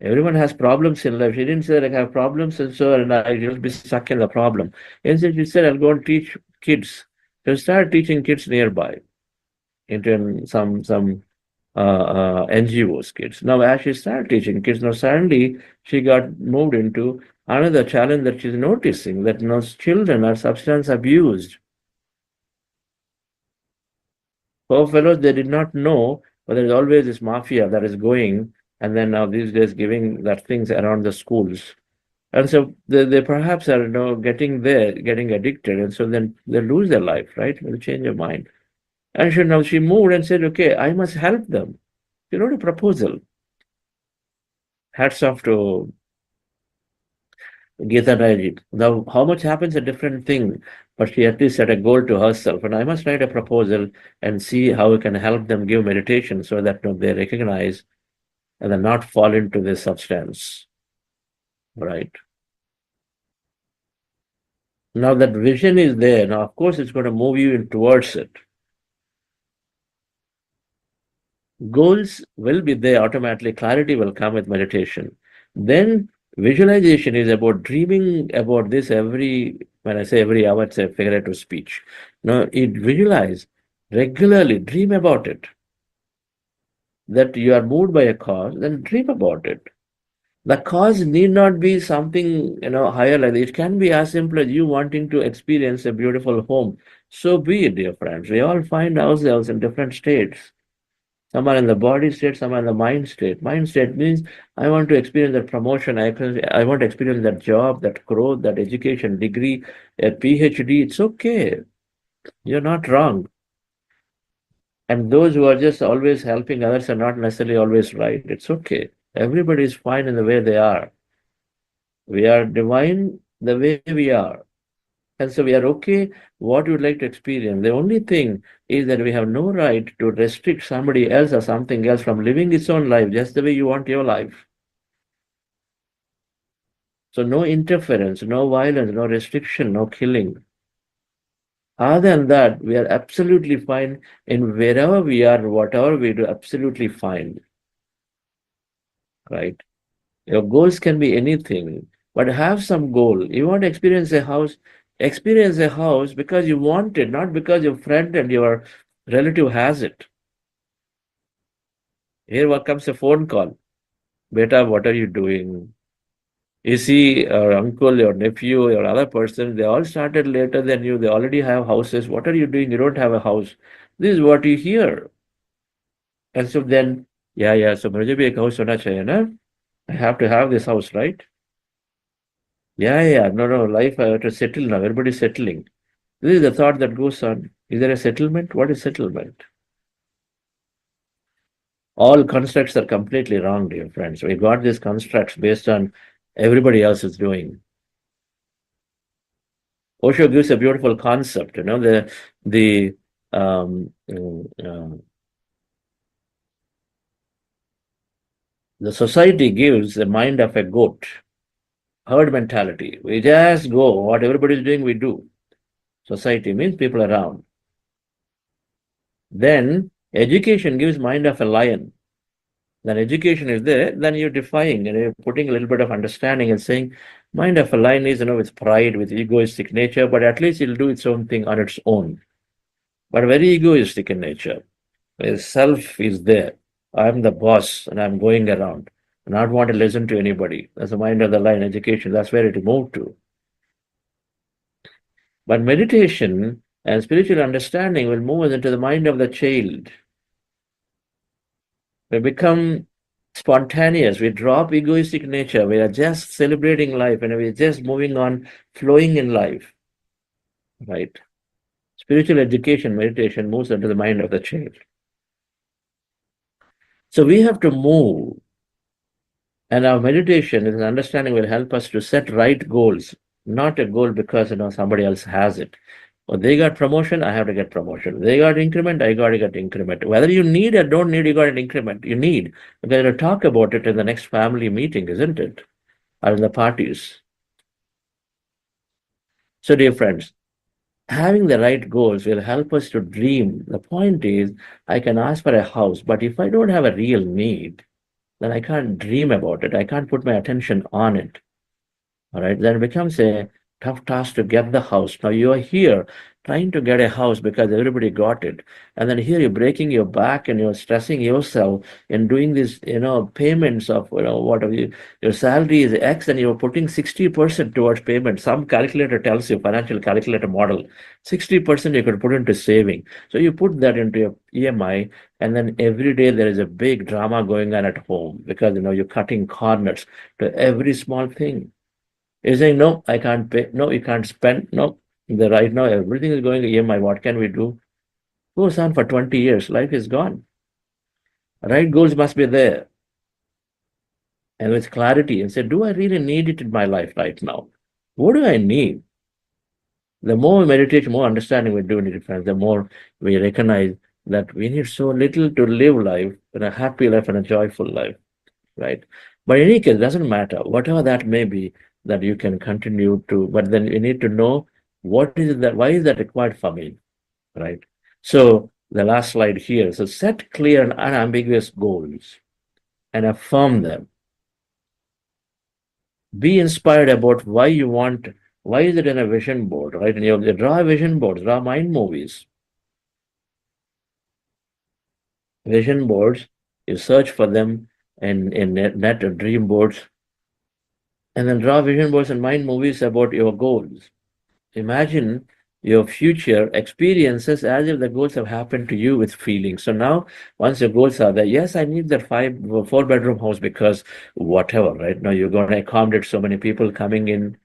Everyone has problems in life. She didn't say that I have problems and so and I'll just be stuck in the problem. Instead, she said, I'll go and teach kids. So start teaching kids nearby into some NGOs kids. Now, as she started teaching kids, now suddenly she got moved into another challenge that she's noticing that now children are substance abused. Poor fellows, they did not know, but there's always this mafia that is going, and then now these days giving that things around the schools. And so they perhaps are getting there, getting addicted, and so then they lose their life, right? They change their mind. And now she moved and said, okay, I must help them. She wrote a proposal. Hats off to Geeta Nayaji. Now, how much happens a different thing, but she at least set a goal to herself. And I must write a proposal and see how we can help them give meditation so that they recognize and then not fall into this substance. Right. Now that vision is there. Now, of course, it's going to move you in towards it. Goals will be there automatically. Clarity will come with meditation. Then visualization is about dreaming about this when I say every hour, it's a figurative speech. Now, visualize regularly, dream about it. That you are moved by a cause, then dream about it. The cause need not be something higher like that. It can be as simple as you wanting to experience a beautiful home. So be it, dear friends. We all find ourselves in different states. Some are in the body state, some are in the mind state. Mind state means I want to experience that promotion, I want to experience that job, that growth, that education degree, a PhD. It's okay. You're not wrong. And those who are just always helping others are not necessarily always right. It's okay. Everybody is fine in the way they are. We are divine the way we are. And so we are okay what we would like to experience. The only thing is that we have no right to restrict somebody else or something else from living its own life just the way you want your life. So no interference, no violence, no restriction, no killing. Other than that, we are absolutely fine in wherever we are, whatever we do, absolutely fine. Right? Your goals can be anything, but have some goal. You want to experience a house because you want it, not because your friend and your relative has it. Here what comes a phone call. Beta, what are you doing? You see, your uncle, your nephew, your other person, they all started later than you. They already have houses. What are you doing? You don't have a house. This is what you hear. And so then, yeah, so मुझे भी एक house होना चाहिए ना? I have to have this house, right? Yeah, no, life I have to settle now. Everybody's settling. This is the thought that goes on. Is there a settlement? What is settlement? All constructs are completely wrong, dear friends. We got these constructs based on everybody else is doing. Osho gives a beautiful concept, the um, the society gives the mind of a goat, herd mentality. We just go, what everybody is doing, we do. Society means people around. Then education gives mind of a lion. Then education is there, then you're defying and you're putting a little bit of understanding and saying, mind of a lion is, with pride, with egoistic nature, but at least it'll do its own thing on its own. But very egoistic in nature. Self is there. I'm the boss and I'm going around. I not want to listen to anybody. That's the mind of the lion education. That's where it moved to. But meditation and spiritual understanding will move us into the mind of the child. We become spontaneous. We drop egoistic nature. We are just celebrating life and we're just moving on, flowing in life, right? Spiritual education, meditation moves into the mind of the child. So we have to move, and our meditation and understanding will help us to set right goals, not a goal because somebody else has it. Or they got promotion, I have to get promotion. They got increment, I got to get increment. Whether you need or don't need, you got an increment. You need. We're going to talk about it in the next family meeting, isn't it? Or in the parties. So, dear friends, having the right goals will help us to dream. The point is, I can ask for a house, but if I don't have a real need, then I can't dream about it. I can't put my attention on it. All right, then it becomes a tough task to get the house. Now you are here trying to get a house because everybody got it, and then here you're breaking your back and you're stressing yourself in doing these, payments of, whatever your salary is X, and you're putting 60% towards payment. Some calculator tells you, financial calculator model, 60% you could put into saving. So you put that into your EMI, and then every day there is a big drama going on at home because you're cutting corners to every small thing. You're saying, no, I can't pay. No, you can't spend. No, right now everything is going EMI. What can we do? Goes on for 20 years. Life is gone. Right goals must be there. And with clarity and say, do I really need it in my life right now? What do I need? The more we meditate, more understanding we do need, friends, the more we recognize that we need so little to live life, and a happy life and a joyful life, right? But in any case, it doesn't matter, whatever that may be, that you can continue to, but then you need to know what is that, why is that required for me, right? So the last slide here. So set clear and unambiguous goals and affirm them. Be inspired about why you want, why is it in a vision board, right? And you draw a vision board, draw mind movies. Vision boards, you search for them in net or dream boards, and then draw vision boards and mind movies about your goals. Imagine your future experiences as if the goals have happened to you with feelings. So now, once your goals are there, yes, I need that 4 bedroom house because whatever, right? Now you're going to accommodate so many people coming in.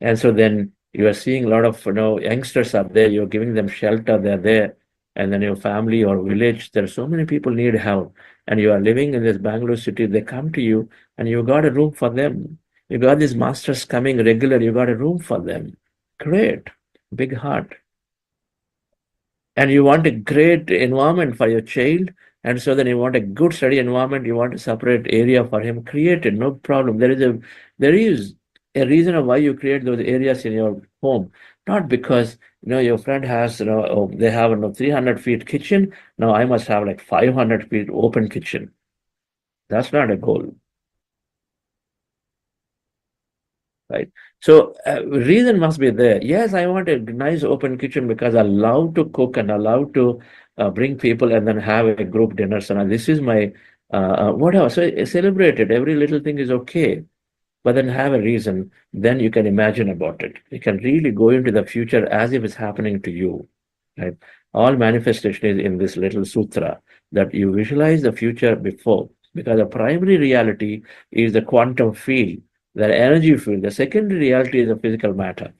And so then you are seeing a lot of youngsters are there, you're giving them shelter, they're there. And then your family or village, there are so many people need help. And you are living in this Bangalore city, they come to you and you got a room for them. You got these masters coming regular, you got a room for them. Great, big heart. And you want a great environment for your child, and so then you want a good study environment, you want a separate area for him, create it, no problem. There is a reason of why you create those areas in your home, not because your friend has they have 300 feet kitchen, now I must have like 500 feet open kitchen. That's not a goal, right? So reason must be there. Yes, I want a nice open kitchen because I love to cook and I love to bring people and then have a group dinner. So now this is my whatever. So celebrate it. Every little thing is okay, but then have a reason. Then you can imagine about it. You can really go into the future as if it's happening to you, right? All manifestation is in this little sutra that you visualize the future before, because the primary reality is the quantum field, the energy field. The secondary reality is the physical matter.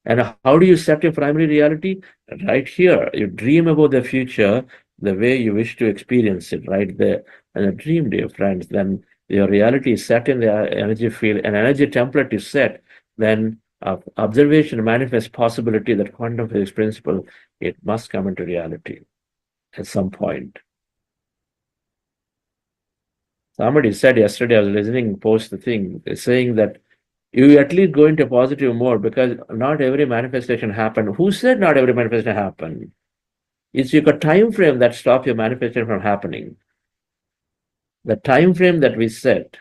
And how do you set your primary reality? Right here. You dream about the future the way you wish to experience it, right there. And a dream, dear friends, then your reality is set in the energy field, and energy template is set. Then observation manifests possibility, that quantum physics principle, it must come into reality at some point. Somebody said yesterday, I was listening, post the thing, saying that you at least go into positive mode because not every manifestation happened. Who said not every manifestation happened? It's your time frame that stops your manifestation from happening. The time frame that we set.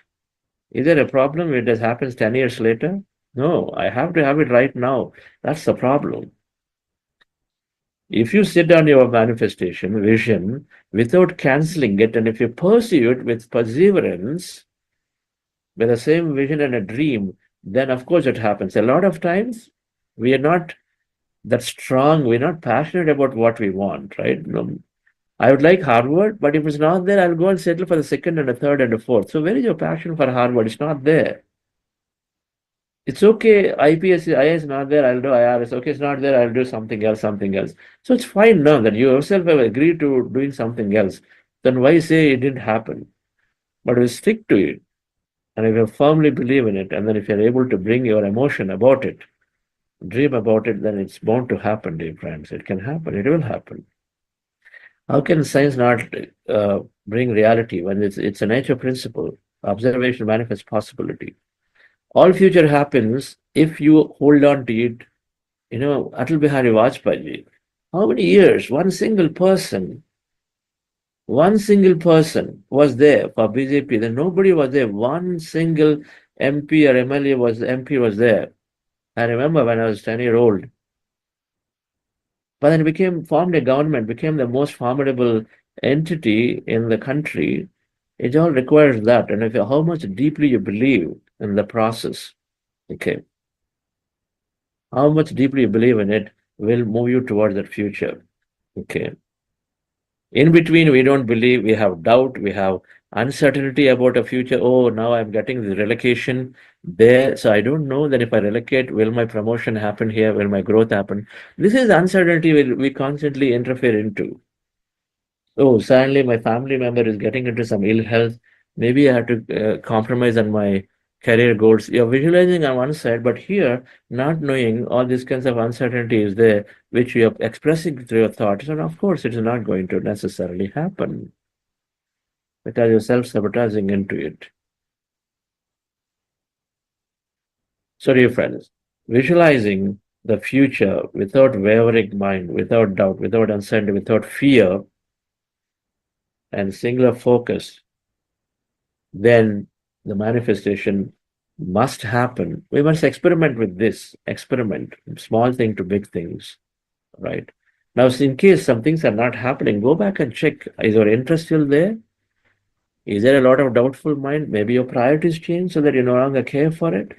Is there a problem if it happens 10 years later? No, I have to have it right now. That's the problem. If you sit on your manifestation vision without canceling it, and if you pursue it with perseverance, with the same vision and a dream, then of course it happens. A lot of times We are not that strong. We're not passionate about what we want, right? No, I would like Harvard, but if it's not there, I'll go and settle for the second and a third and a fourth. So where is your passion for Harvard? It's not there. It's okay. IPS, IAS is not there. I'll do IRS. Okay, it's not there. I'll do something else, something else. So it's fine now that you yourself have agreed to doing something else. Then why say it didn't happen? But we stick to it. And if you firmly believe in it, and then if you're able to bring your emotion about it, dream about it, then it's bound to happen, dear friends. It can happen. It will happen. How can science not bring reality when it's a nature principle? Observation manifests possibility. All future happens if you hold on to it. Atal Bihari Vajpayee, how many years? One single person was there for BJP. Then nobody was there. One single MP or MP was there. I remember when I was 10 years old. But then it formed a government, became the most formidable entity in the country. It all requires that. And how much deeply you believe in the process, okay, how much deeply you believe in it will move you towards that future. Okay. In between, we don't believe, we have doubt, we have uncertainty about a future. Oh, now I'm getting the relocation there. So I don't know that if I relocate, will my promotion happen here? Will my growth happen? This is uncertainty we constantly interfere into. Oh, suddenly my family member is getting into some ill health. Maybe I have to compromise on my career goals. You're visualizing on one side, but here, not knowing all these kinds of uncertainty is there, which you are expressing through your thoughts. And of course, it is not going to necessarily happen because you're self sabotaging into it. So, dear friends, visualizing the future without wavering mind, without doubt, without uncertainty, without fear, and singular focus, then the manifestation must happen. We must experiment with this, experiment, small thing to big things, right? Now, in case some things are not happening, go back and check, is your interest still there? Is there a lot of doubtful mind? Maybe your priorities change so that you no longer care for it.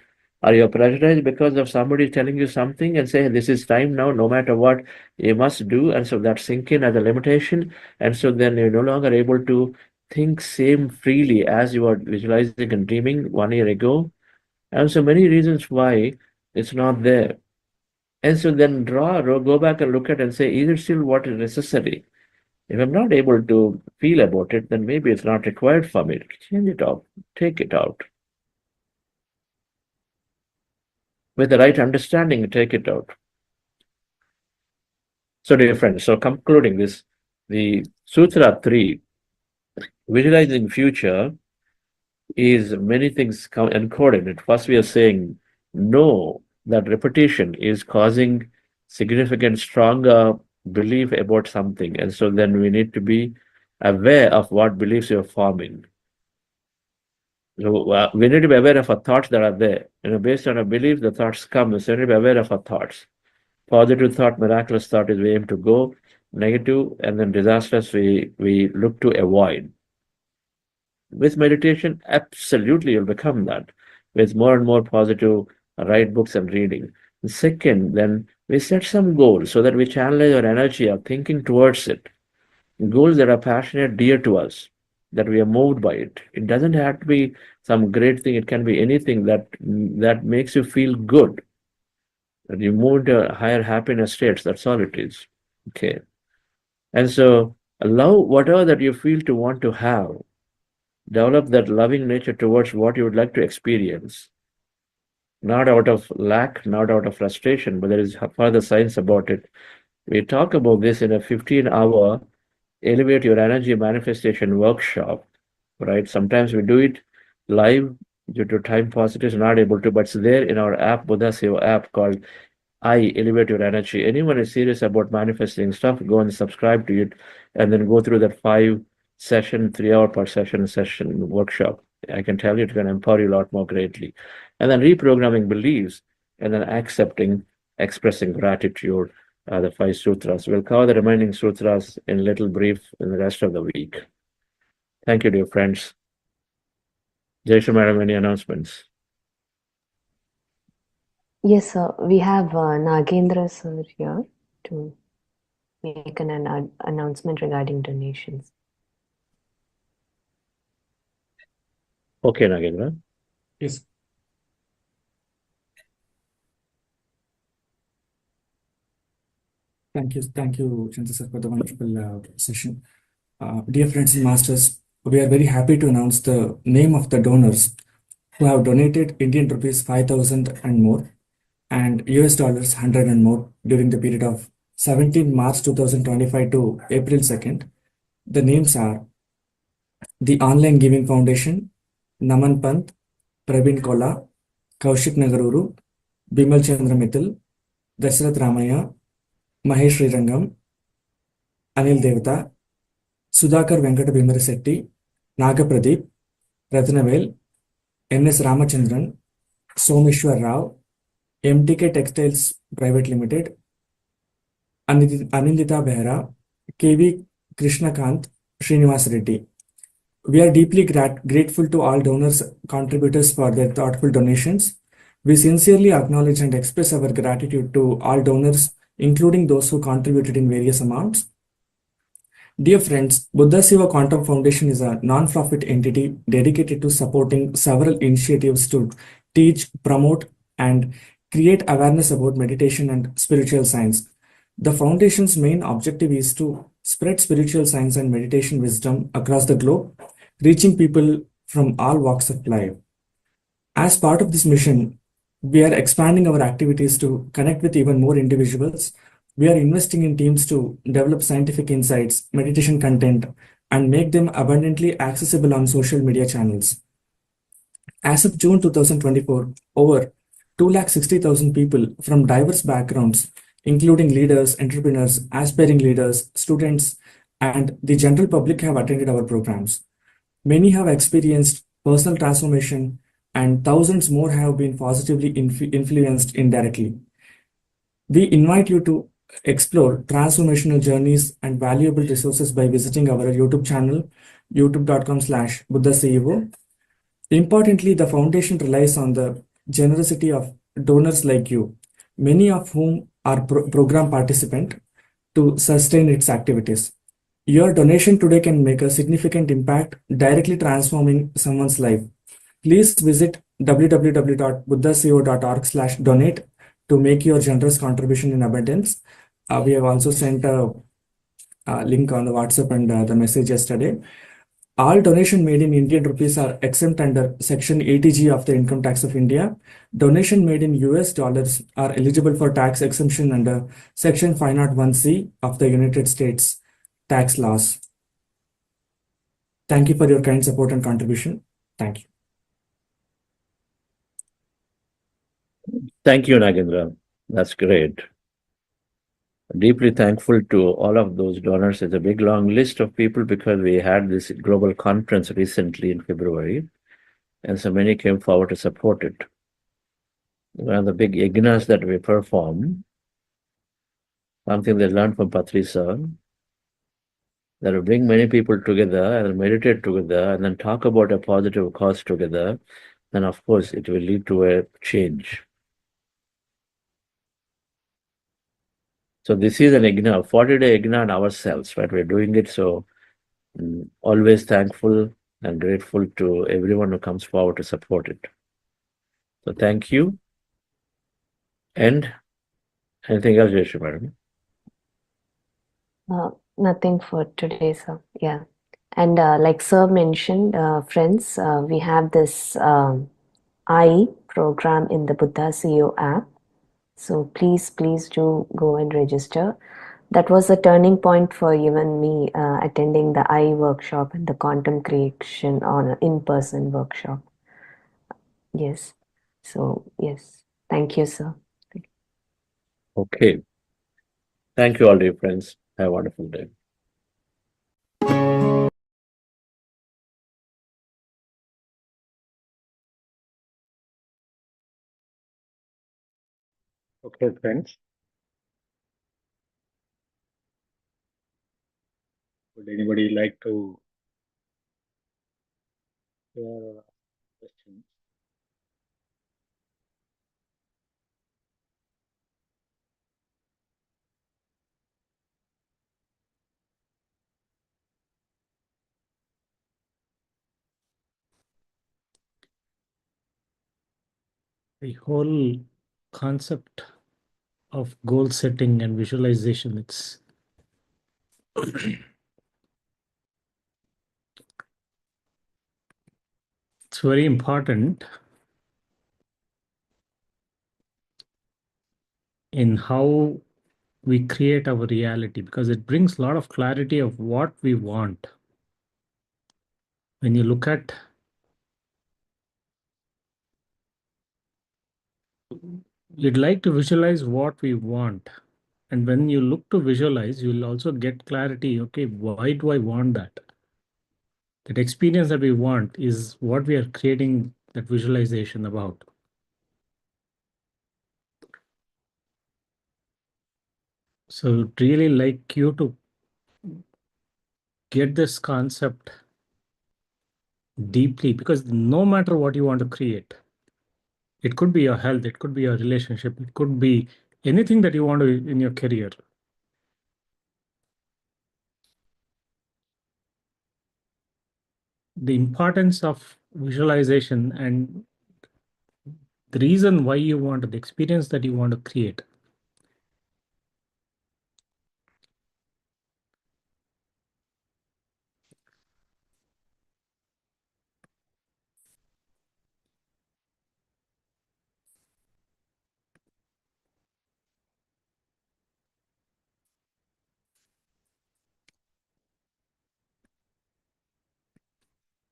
Are you pressurized because of somebody telling you something and say, this is time now, no matter what, you must do. And so that sink in as a limitation. And so then you're no longer able to think same freely as you were visualizing and dreaming 1 year ago. And so many reasons why it's not there. And so then go back and look at and say, is it still what is necessary? If I'm not able to feel about it, then maybe it's not required for me. Change it out, take it out. With the right understanding, take it out. So, dear friends, so concluding this, the Sutra 3, visualizing future, is many things encoded in it. First, we are saying, know that repetition is causing significant, stronger belief about something. And so then we need to be aware of what beliefs you're forming. So we need to be aware of our thoughts that are there. Based on our belief, the thoughts come. So we need to be aware of our thoughts. Positive thought, miraculous thought is we aim to go. Negative and then disastrous, we look to avoid. With meditation, absolutely you'll become that. With more and more positive, write books and reading. And second, then we set some goals so that we channelize our energy of thinking towards it. Goals that are passionate, dear to us, that we are moved by it. It doesn't have to be some great thing. It can be anything that makes you feel good. That you move to higher happiness states. That's all it is. Okay. And so allow whatever that you feel to want to have. Develop that loving nature towards what you would like to experience. Not out of lack, not out of frustration, but there is further science about it. We talk about this in a 15-hour Elevate Your Energy Manifestation workshop, right? Sometimes we do it live due to time paucity, is not able to, but it's there in our app, Buddha Seva app called I Elevate Your Energy. Anyone is serious about manifesting stuff, go and subscribe to it and then go through that 5 session, 3 hour per session workshop. I can tell you it's going to empower you a lot more greatly. And then reprogramming beliefs and then accepting, expressing gratitude, the 5 sutras. We'll cover the remaining sutras in little brief in the rest of the week. Thank you, dear friends. Jaysha Madam, any announcements? Yes, sir. We have Nagendra sir here to make an announcement regarding donations. Okay, Nagendra. Yes. Thank you, Chandra sir, for the wonderful session. Dear friends and masters, we are very happy to announce the name of the donors who have donated Indian rupees 5,000 and more and US dollars 100 and more during the period of 17 March 2025 to April 2nd. The names are the Online Giving Foundation, Naman Pant, Praveen Kola, Kaushik Nagaruru, Bimal Chandra Mittal, Dashrath Ramaya, Mahesh Srirangam, Anil Devata, Sudhakar Venkata Bimarasetti, Nagapradeep, Ratnavel, N.S. Ramachandran, Someshwar Rao, MTK Textiles Private Limited, Anindita Behra, KV Krishnakant, Srinivas Reddy. We are deeply grateful to all donors, contributors for their thoughtful donations. We sincerely acknowledge and express our gratitude to all donors, including those who contributed in various amounts. Dear friends, Buddha Siva Quantum Foundation is a non-profit entity dedicated to supporting several initiatives to teach, promote, and create awareness about meditation and spiritual science. The foundation's main objective is to spread spiritual science and meditation wisdom across the globe, reaching people from all walks of life. As part of this mission, we are expanding our activities to connect with even more individuals. We are investing in teams to develop scientific insights, meditation content, and make them abundantly accessible on social media channels. As of June 2024, over 260,000 people from diverse backgrounds, including leaders, entrepreneurs, aspiring leaders, students, and the general public, have attended our programs. Many have experienced personal transformation, and thousands more have been positively influenced indirectly. We invite you to explore transformational journeys and valuable resources by visiting our YouTube channel, youtube.com/buddhaceo. Importantly, the foundation relies on the generosity of donors like you, many of whom are program participant, to sustain its activities. Your donation today can make a significant impact, directly transforming someone's life. Please visit www.buddhaco.org/donate to make your generous contribution in abundance. We have also sent a link on the WhatsApp and the message yesterday. All donation made in Indian rupees are exempt under Section 80G of the Income Tax of India. Donation made in US dollars are eligible for tax exemption under Section 501C of the United States tax laws. Thank you for your kind support and contribution. Thank you. Thank you, Nagendra. That's great. Deeply thankful to all of those donors. It's a big long list of people because we had this global conference recently in February, and so many came forward to support it. One of the big yajnas that we perform, something they learned from Patrisa, that will bring many people together and meditate together and then talk about a positive cause together, then of course it will lead to a change. So this is an yajna, 40-day yajna on ourselves, right? We're doing it, so always thankful and grateful to everyone who comes forward to support it. So thank you. And anything else, Jayashree Madam? Nothing for today, sir. Yeah. And like sir mentioned, friends, we have this I program in the Buddha CEO app. So please do go and register. That was a turning point for even me attending the I workshop and the quantum creation on an in-person workshop. Yes. So yes. Thank you, sir. Okay. Thank you all, dear friends. Have a wonderful day. Okay, friends. Would anybody like to share questions? the whole concept of goal setting and visualization, it's it's very important in how we create our reality, because it brings a lot of clarity of what we want. When you look at, you'd like to visualize what we want, and when you look to visualize, you'll also get clarity. Okay, why do I want that? That experience that we want is what we are creating that visualization about. So really like you to get this concept deeply, because no matter what you want to create, it could be your health, it could be your relationship, it could be anything that you want to in your career. The importance of visualization and the reason why you want the experience that you want to create.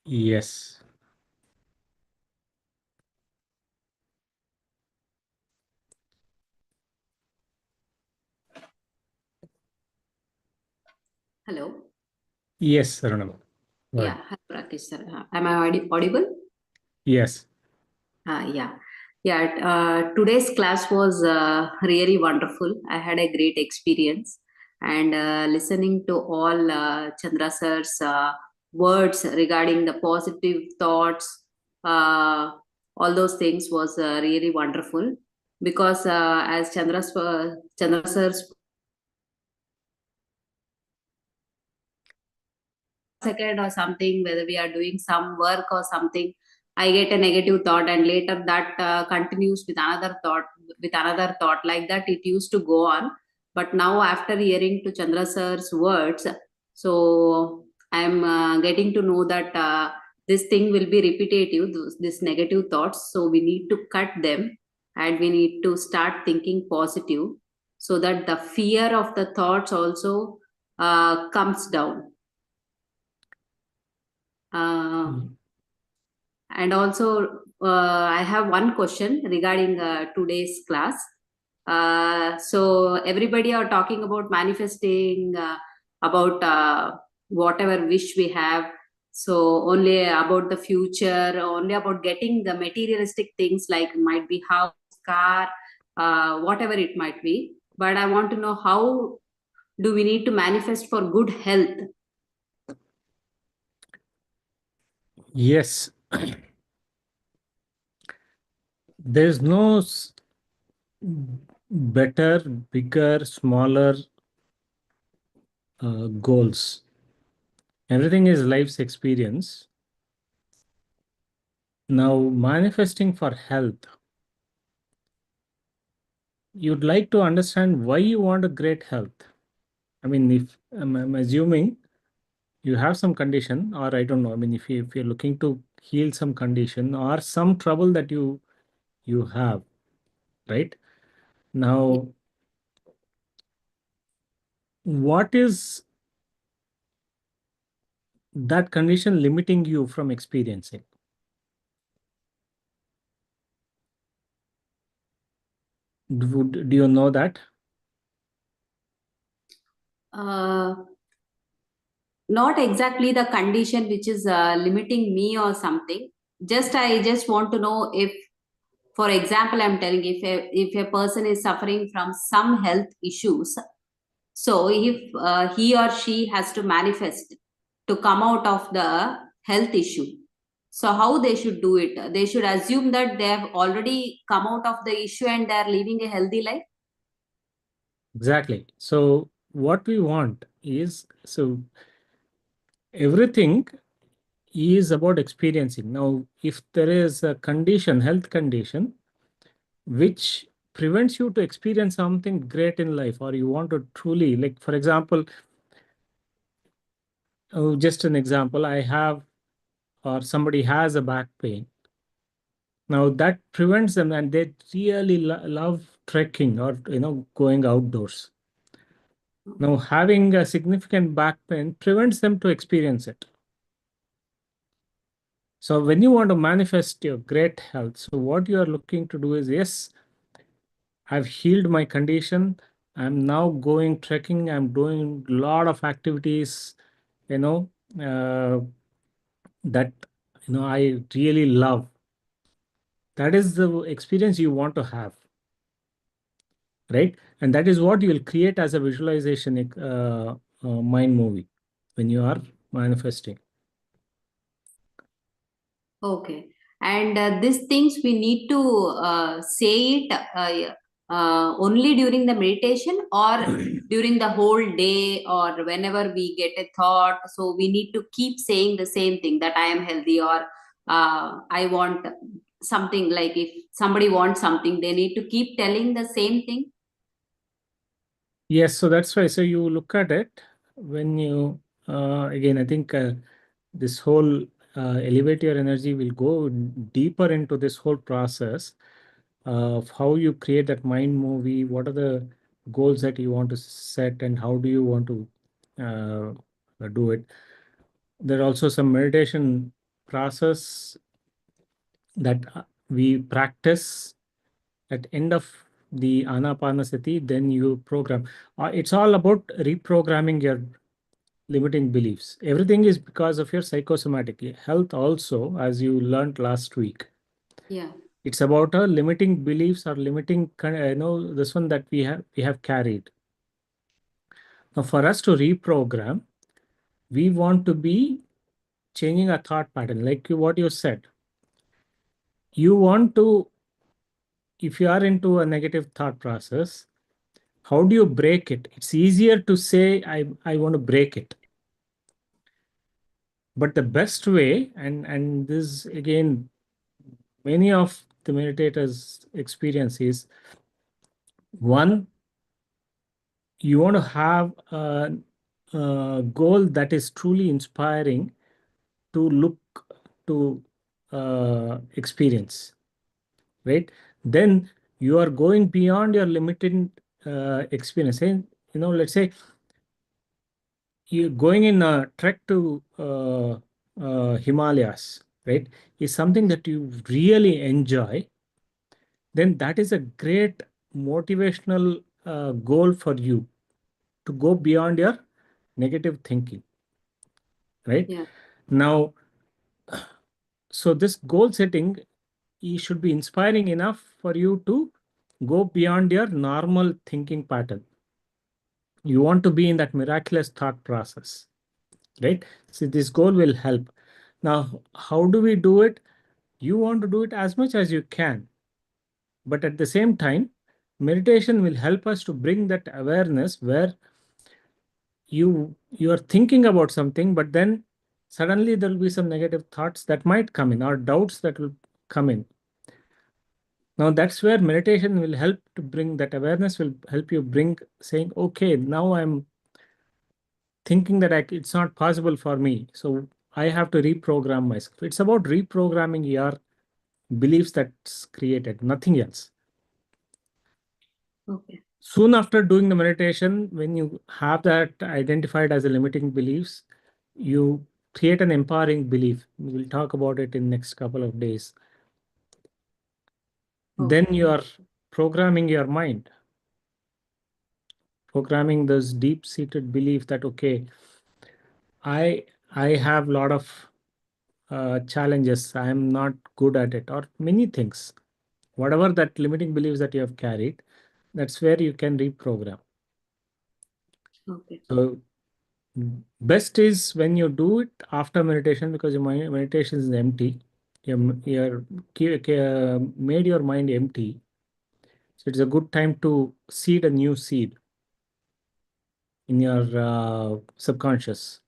Yes. Hello. Yes, Arunam. Yeah. Hi, Rakesh sir. Am I audible? Yes. Yeah. Yeah. Today's class was really wonderful. I had a great experience, and listening to all Chandra sir's words regarding the positive thoughts, uh, all those things was really wonderful. Because as Chandra sir second or something, whether we are doing some work or something, I get a negative thought, and later that continues with another thought, like that it used to go on. But now, after hearing to Chandra sir's words, so I'm getting to know that this thing will be repetitive, this negative thoughts, so we need to cut them, and we need to start thinking positive, so that the fear of the thoughts also comes down. Mm. And also, I have one question regarding today's class. So everybody are talking about manifesting, about whatever wish we have. So only about the future, only about getting the materialistic things, like might be house, car, whatever it might be. But I want to know, how do we need to manifest for good health? Yes. There's no better, bigger, smaller goals. Everything is life's experience. Now, manifesting for health, you'd like to understand why you want a great health. I mean, if I'm assuming you have some condition, or I don't know. I mean, if you're looking to heal some condition or some trouble that you have, right? Now, what is that condition limiting you from experiencing? Do you know that? Uh, Not exactly the condition which is limiting me or something. I just want to know, if, for example, I'm telling, if a person is suffering from some health issues, so if he or she has to manifest to come out of the health issue, so how they should do it? They should assume that they have already come out of the issue and they are living a healthy life. Exactly. So what we want is, so everything is about experiencing. Now, if there is a condition, health condition, which prevents you to experience something great in life, or you want to truly, like, for example, just an example, I have, or somebody has a back pain. Now that prevents them, and they really love trekking or going outdoors. Now having a significant back pain prevents them to experience it. So when you want to manifest your great health, so what you are looking to do is, yes, I've healed my condition. I'm now going trekking. I'm doing a lot of activities, you know, that I really love. That is the experience you want to have, right? And that is what you will create as a visualization mind movie when you are manifesting. Okay. And these things we need to say it only during the meditation, or during the whole day, or whenever we get a thought. So we need to keep saying the same thing, that I am healthy, or I want something. Like if somebody wants something, they need to keep telling the same thing. Yes, so that's why. So you look at it when you, again, I think this whole elevate your energy will go deeper into this whole process of how you create that mind movie. What are the goals that you want to set, and how do you want to do it? There are also some meditation process that we practice at end of the anapanasati. Then you program. It's all about reprogramming your limiting beliefs. Everything is because of your psychosomatic health also, as you learned last week. Yeah. It's about our limiting beliefs or limiting, this one that we have carried. Now, for us to reprogram, we want to be changing a thought pattern, like what you said. You want to, if you are into a negative thought process, how do you break it? It's easier to say, I want to break it. But the best way, and this again, many of the meditators experience is, one, you want to have a goal that is truly inspiring to look to experience, right? Then you are going beyond your limited experience. And, let's say you're going in a trek to Himalayas, right? Is something that you really enjoy, then that is a great motivational goal for you to go beyond your negative thinking, right? Yeah. Now, so this goal setting, it should be inspiring enough for you to go beyond your normal thinking pattern. You want to be in that miraculous thought process, right? So this goal will help. Now, how do we do it? You want to do it as much as you can, but at the same time, meditation will help us to bring that awareness where you are thinking about something, but then suddenly there will be some negative thoughts that might come in, or doubts that will come in. Now that's where meditation will help to bring that awareness, will help you bring saying, okay, now I'm thinking that it's not possible for me, so I have to reprogram myself. It's about reprogramming your beliefs that's created, nothing else. Okay. Soon after doing the meditation, when you have that identified as a limiting beliefs, you create an empowering belief. We'll talk about it in next couple of days. Okay. Then you are programming your mind, programming this deep-seated belief that, okay, I have a lot of challenges. I'm not good at it, or many things. Whatever that limiting beliefs that you have carried, that's where you can reprogram. Okay. So best is when you do it after meditation, because your meditation is empty. You're made your mind empty. So it's a good time to seed a new seed in your subconscious.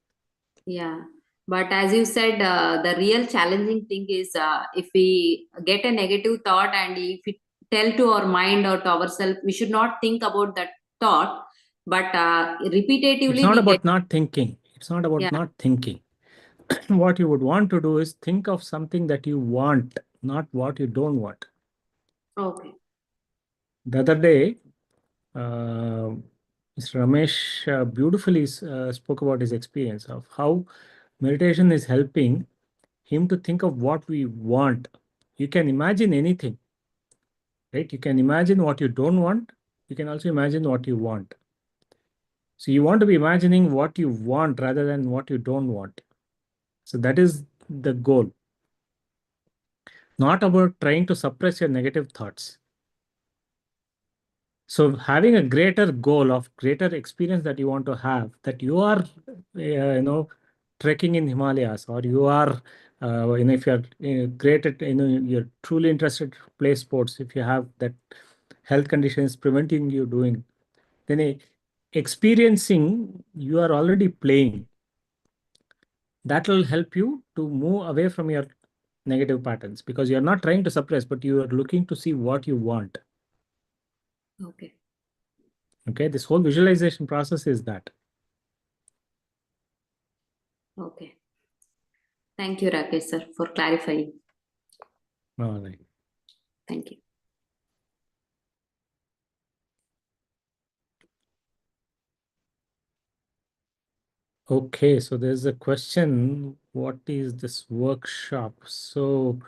Yeah. But as you said, the real challenging thing is if we get a negative thought and if it tell to our mind or to ourselves. We should not think about that thought, but repetitively It's not we about get. not thinking. It's not about Yeah. not thinking. What you would want to do is think of something that you want, not what you don't want. Okay. The other day, Mr. Ramesh beautifully spoke about his experience of how meditation is helping him to think of what we want. You can imagine anything, right? You can imagine what you don't want. You can also imagine what you want. So you want to be imagining what you want rather than what you don't want. So that is the goal. Not about trying to suppress your negative thoughts. So having a greater goal of greater experience that you want to have, that you are, trekking in Himalayas, or you are, if you're great at, you're truly interested to play sports, if you have that health conditions preventing you doing, then experiencing, you are already playing. That will help you to move away from your negative patterns, because you're not trying to suppress, but you are looking to see what you want. Okay. Okay, this whole visualization process is that. Okay. Thank you, Rakesh sir, for clarifying. All right. Thank you. Okay, so there's a question, what is this workshop? So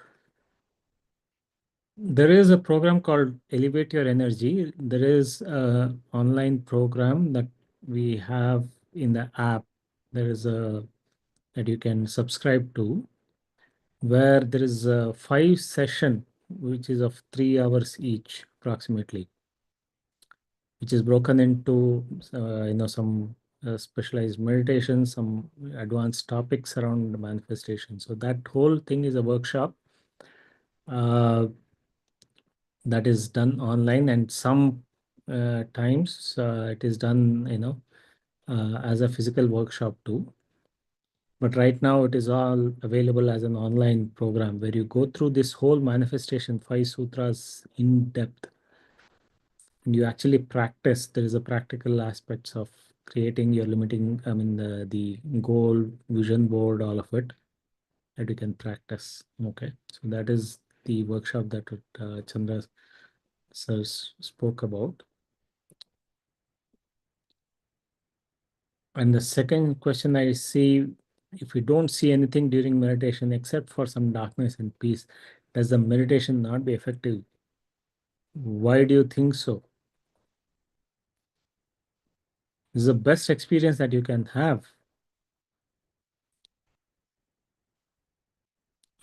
there is a program called Elevate Your Energy. There is an online program that we have in the app. There is a that you can subscribe to, where there is a 5 session, which is of 3 hours each, approximately, which is broken into some specialized meditation, some advanced topics around manifestation. So that whole thing is a workshop that is done online, and some times it is done as a physical workshop too. But right now it is all available as an online program where you go through this whole manifestation 5 sutras in depth, and you actually practice. There is a practical aspects of creating your limiting, the goal, vision board, all of it, that you can practice. Okay, so that is the workshop that Chandra sir spoke about. And the second question I see, if we don't see anything during meditation except for some darkness and peace, does the meditation not be effective? Why do you think so? This is the best experience that you can have.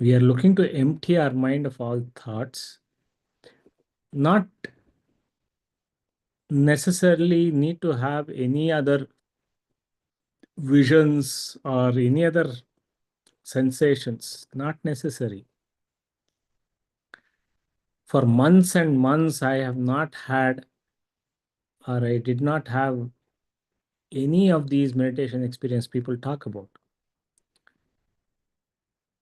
We are looking to empty our mind of all thoughts, not necessarily need to have any other visions or any other sensations, not necessary. For months and months, I have not had, or I did not have any of these meditation experience people talk about.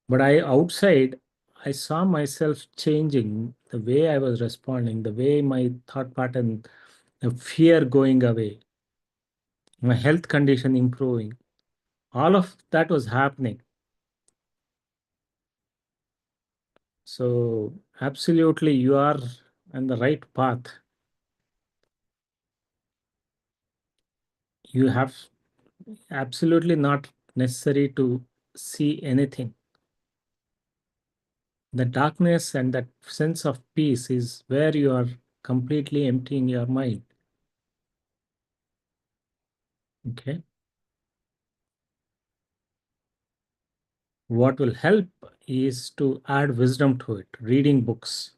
But outside, I saw myself changing, the way I was responding, the way my thought pattern, the fear going away, my health condition improving. All of that was happening. So absolutely, you are on the right path. You have absolutely not necessary to see anything. The darkness and that sense of peace is where you are completely emptying your mind. Okay. What will help is to add wisdom to it. Reading books.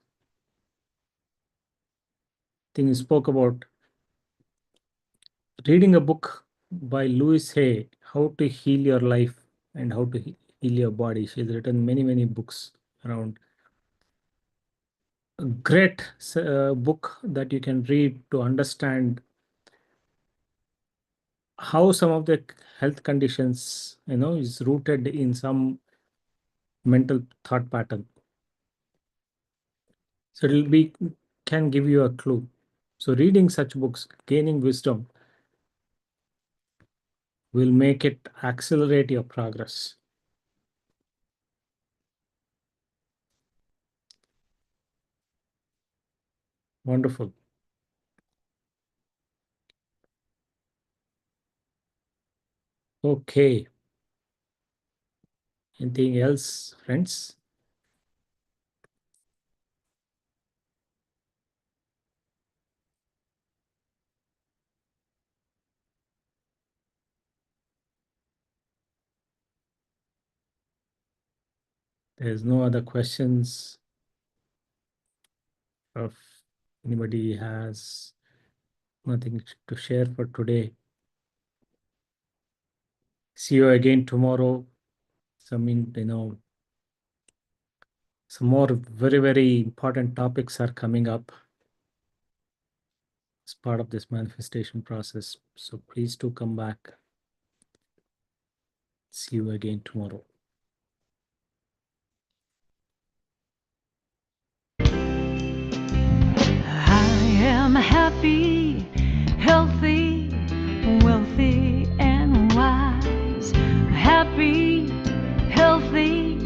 I think you spoke about reading a book by Louise Hay, How to Heal Your Life and How to Heal Your Body. She's written many, many books around. A great book that you can read to understand how some of the health conditions, is rooted in some mental thought pattern. So it will be can give you a clue. So reading such books, gaining wisdom, will make it accelerate your progress. Wonderful. Okay. Anything else, friends? There's no other questions. If anybody has nothing to share for today, see you again tomorrow. Some more very, very important topics are coming up as part of this manifestation process. So please do come back. See you again tomorrow. I am happy, healthy, wealthy, and wise. Happy, healthy,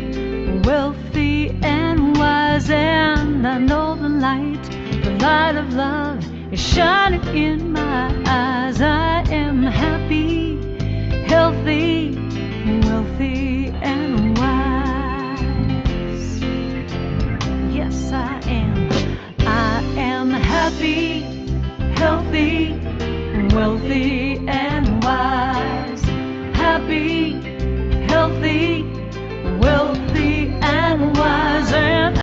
wealthy, and wise. And I know the light of love is shining in my eyes. I am happy, healthy, wealthy, and wise. Yes, I am. I am happy, healthy, wealthy, and wise. Happy, healthy,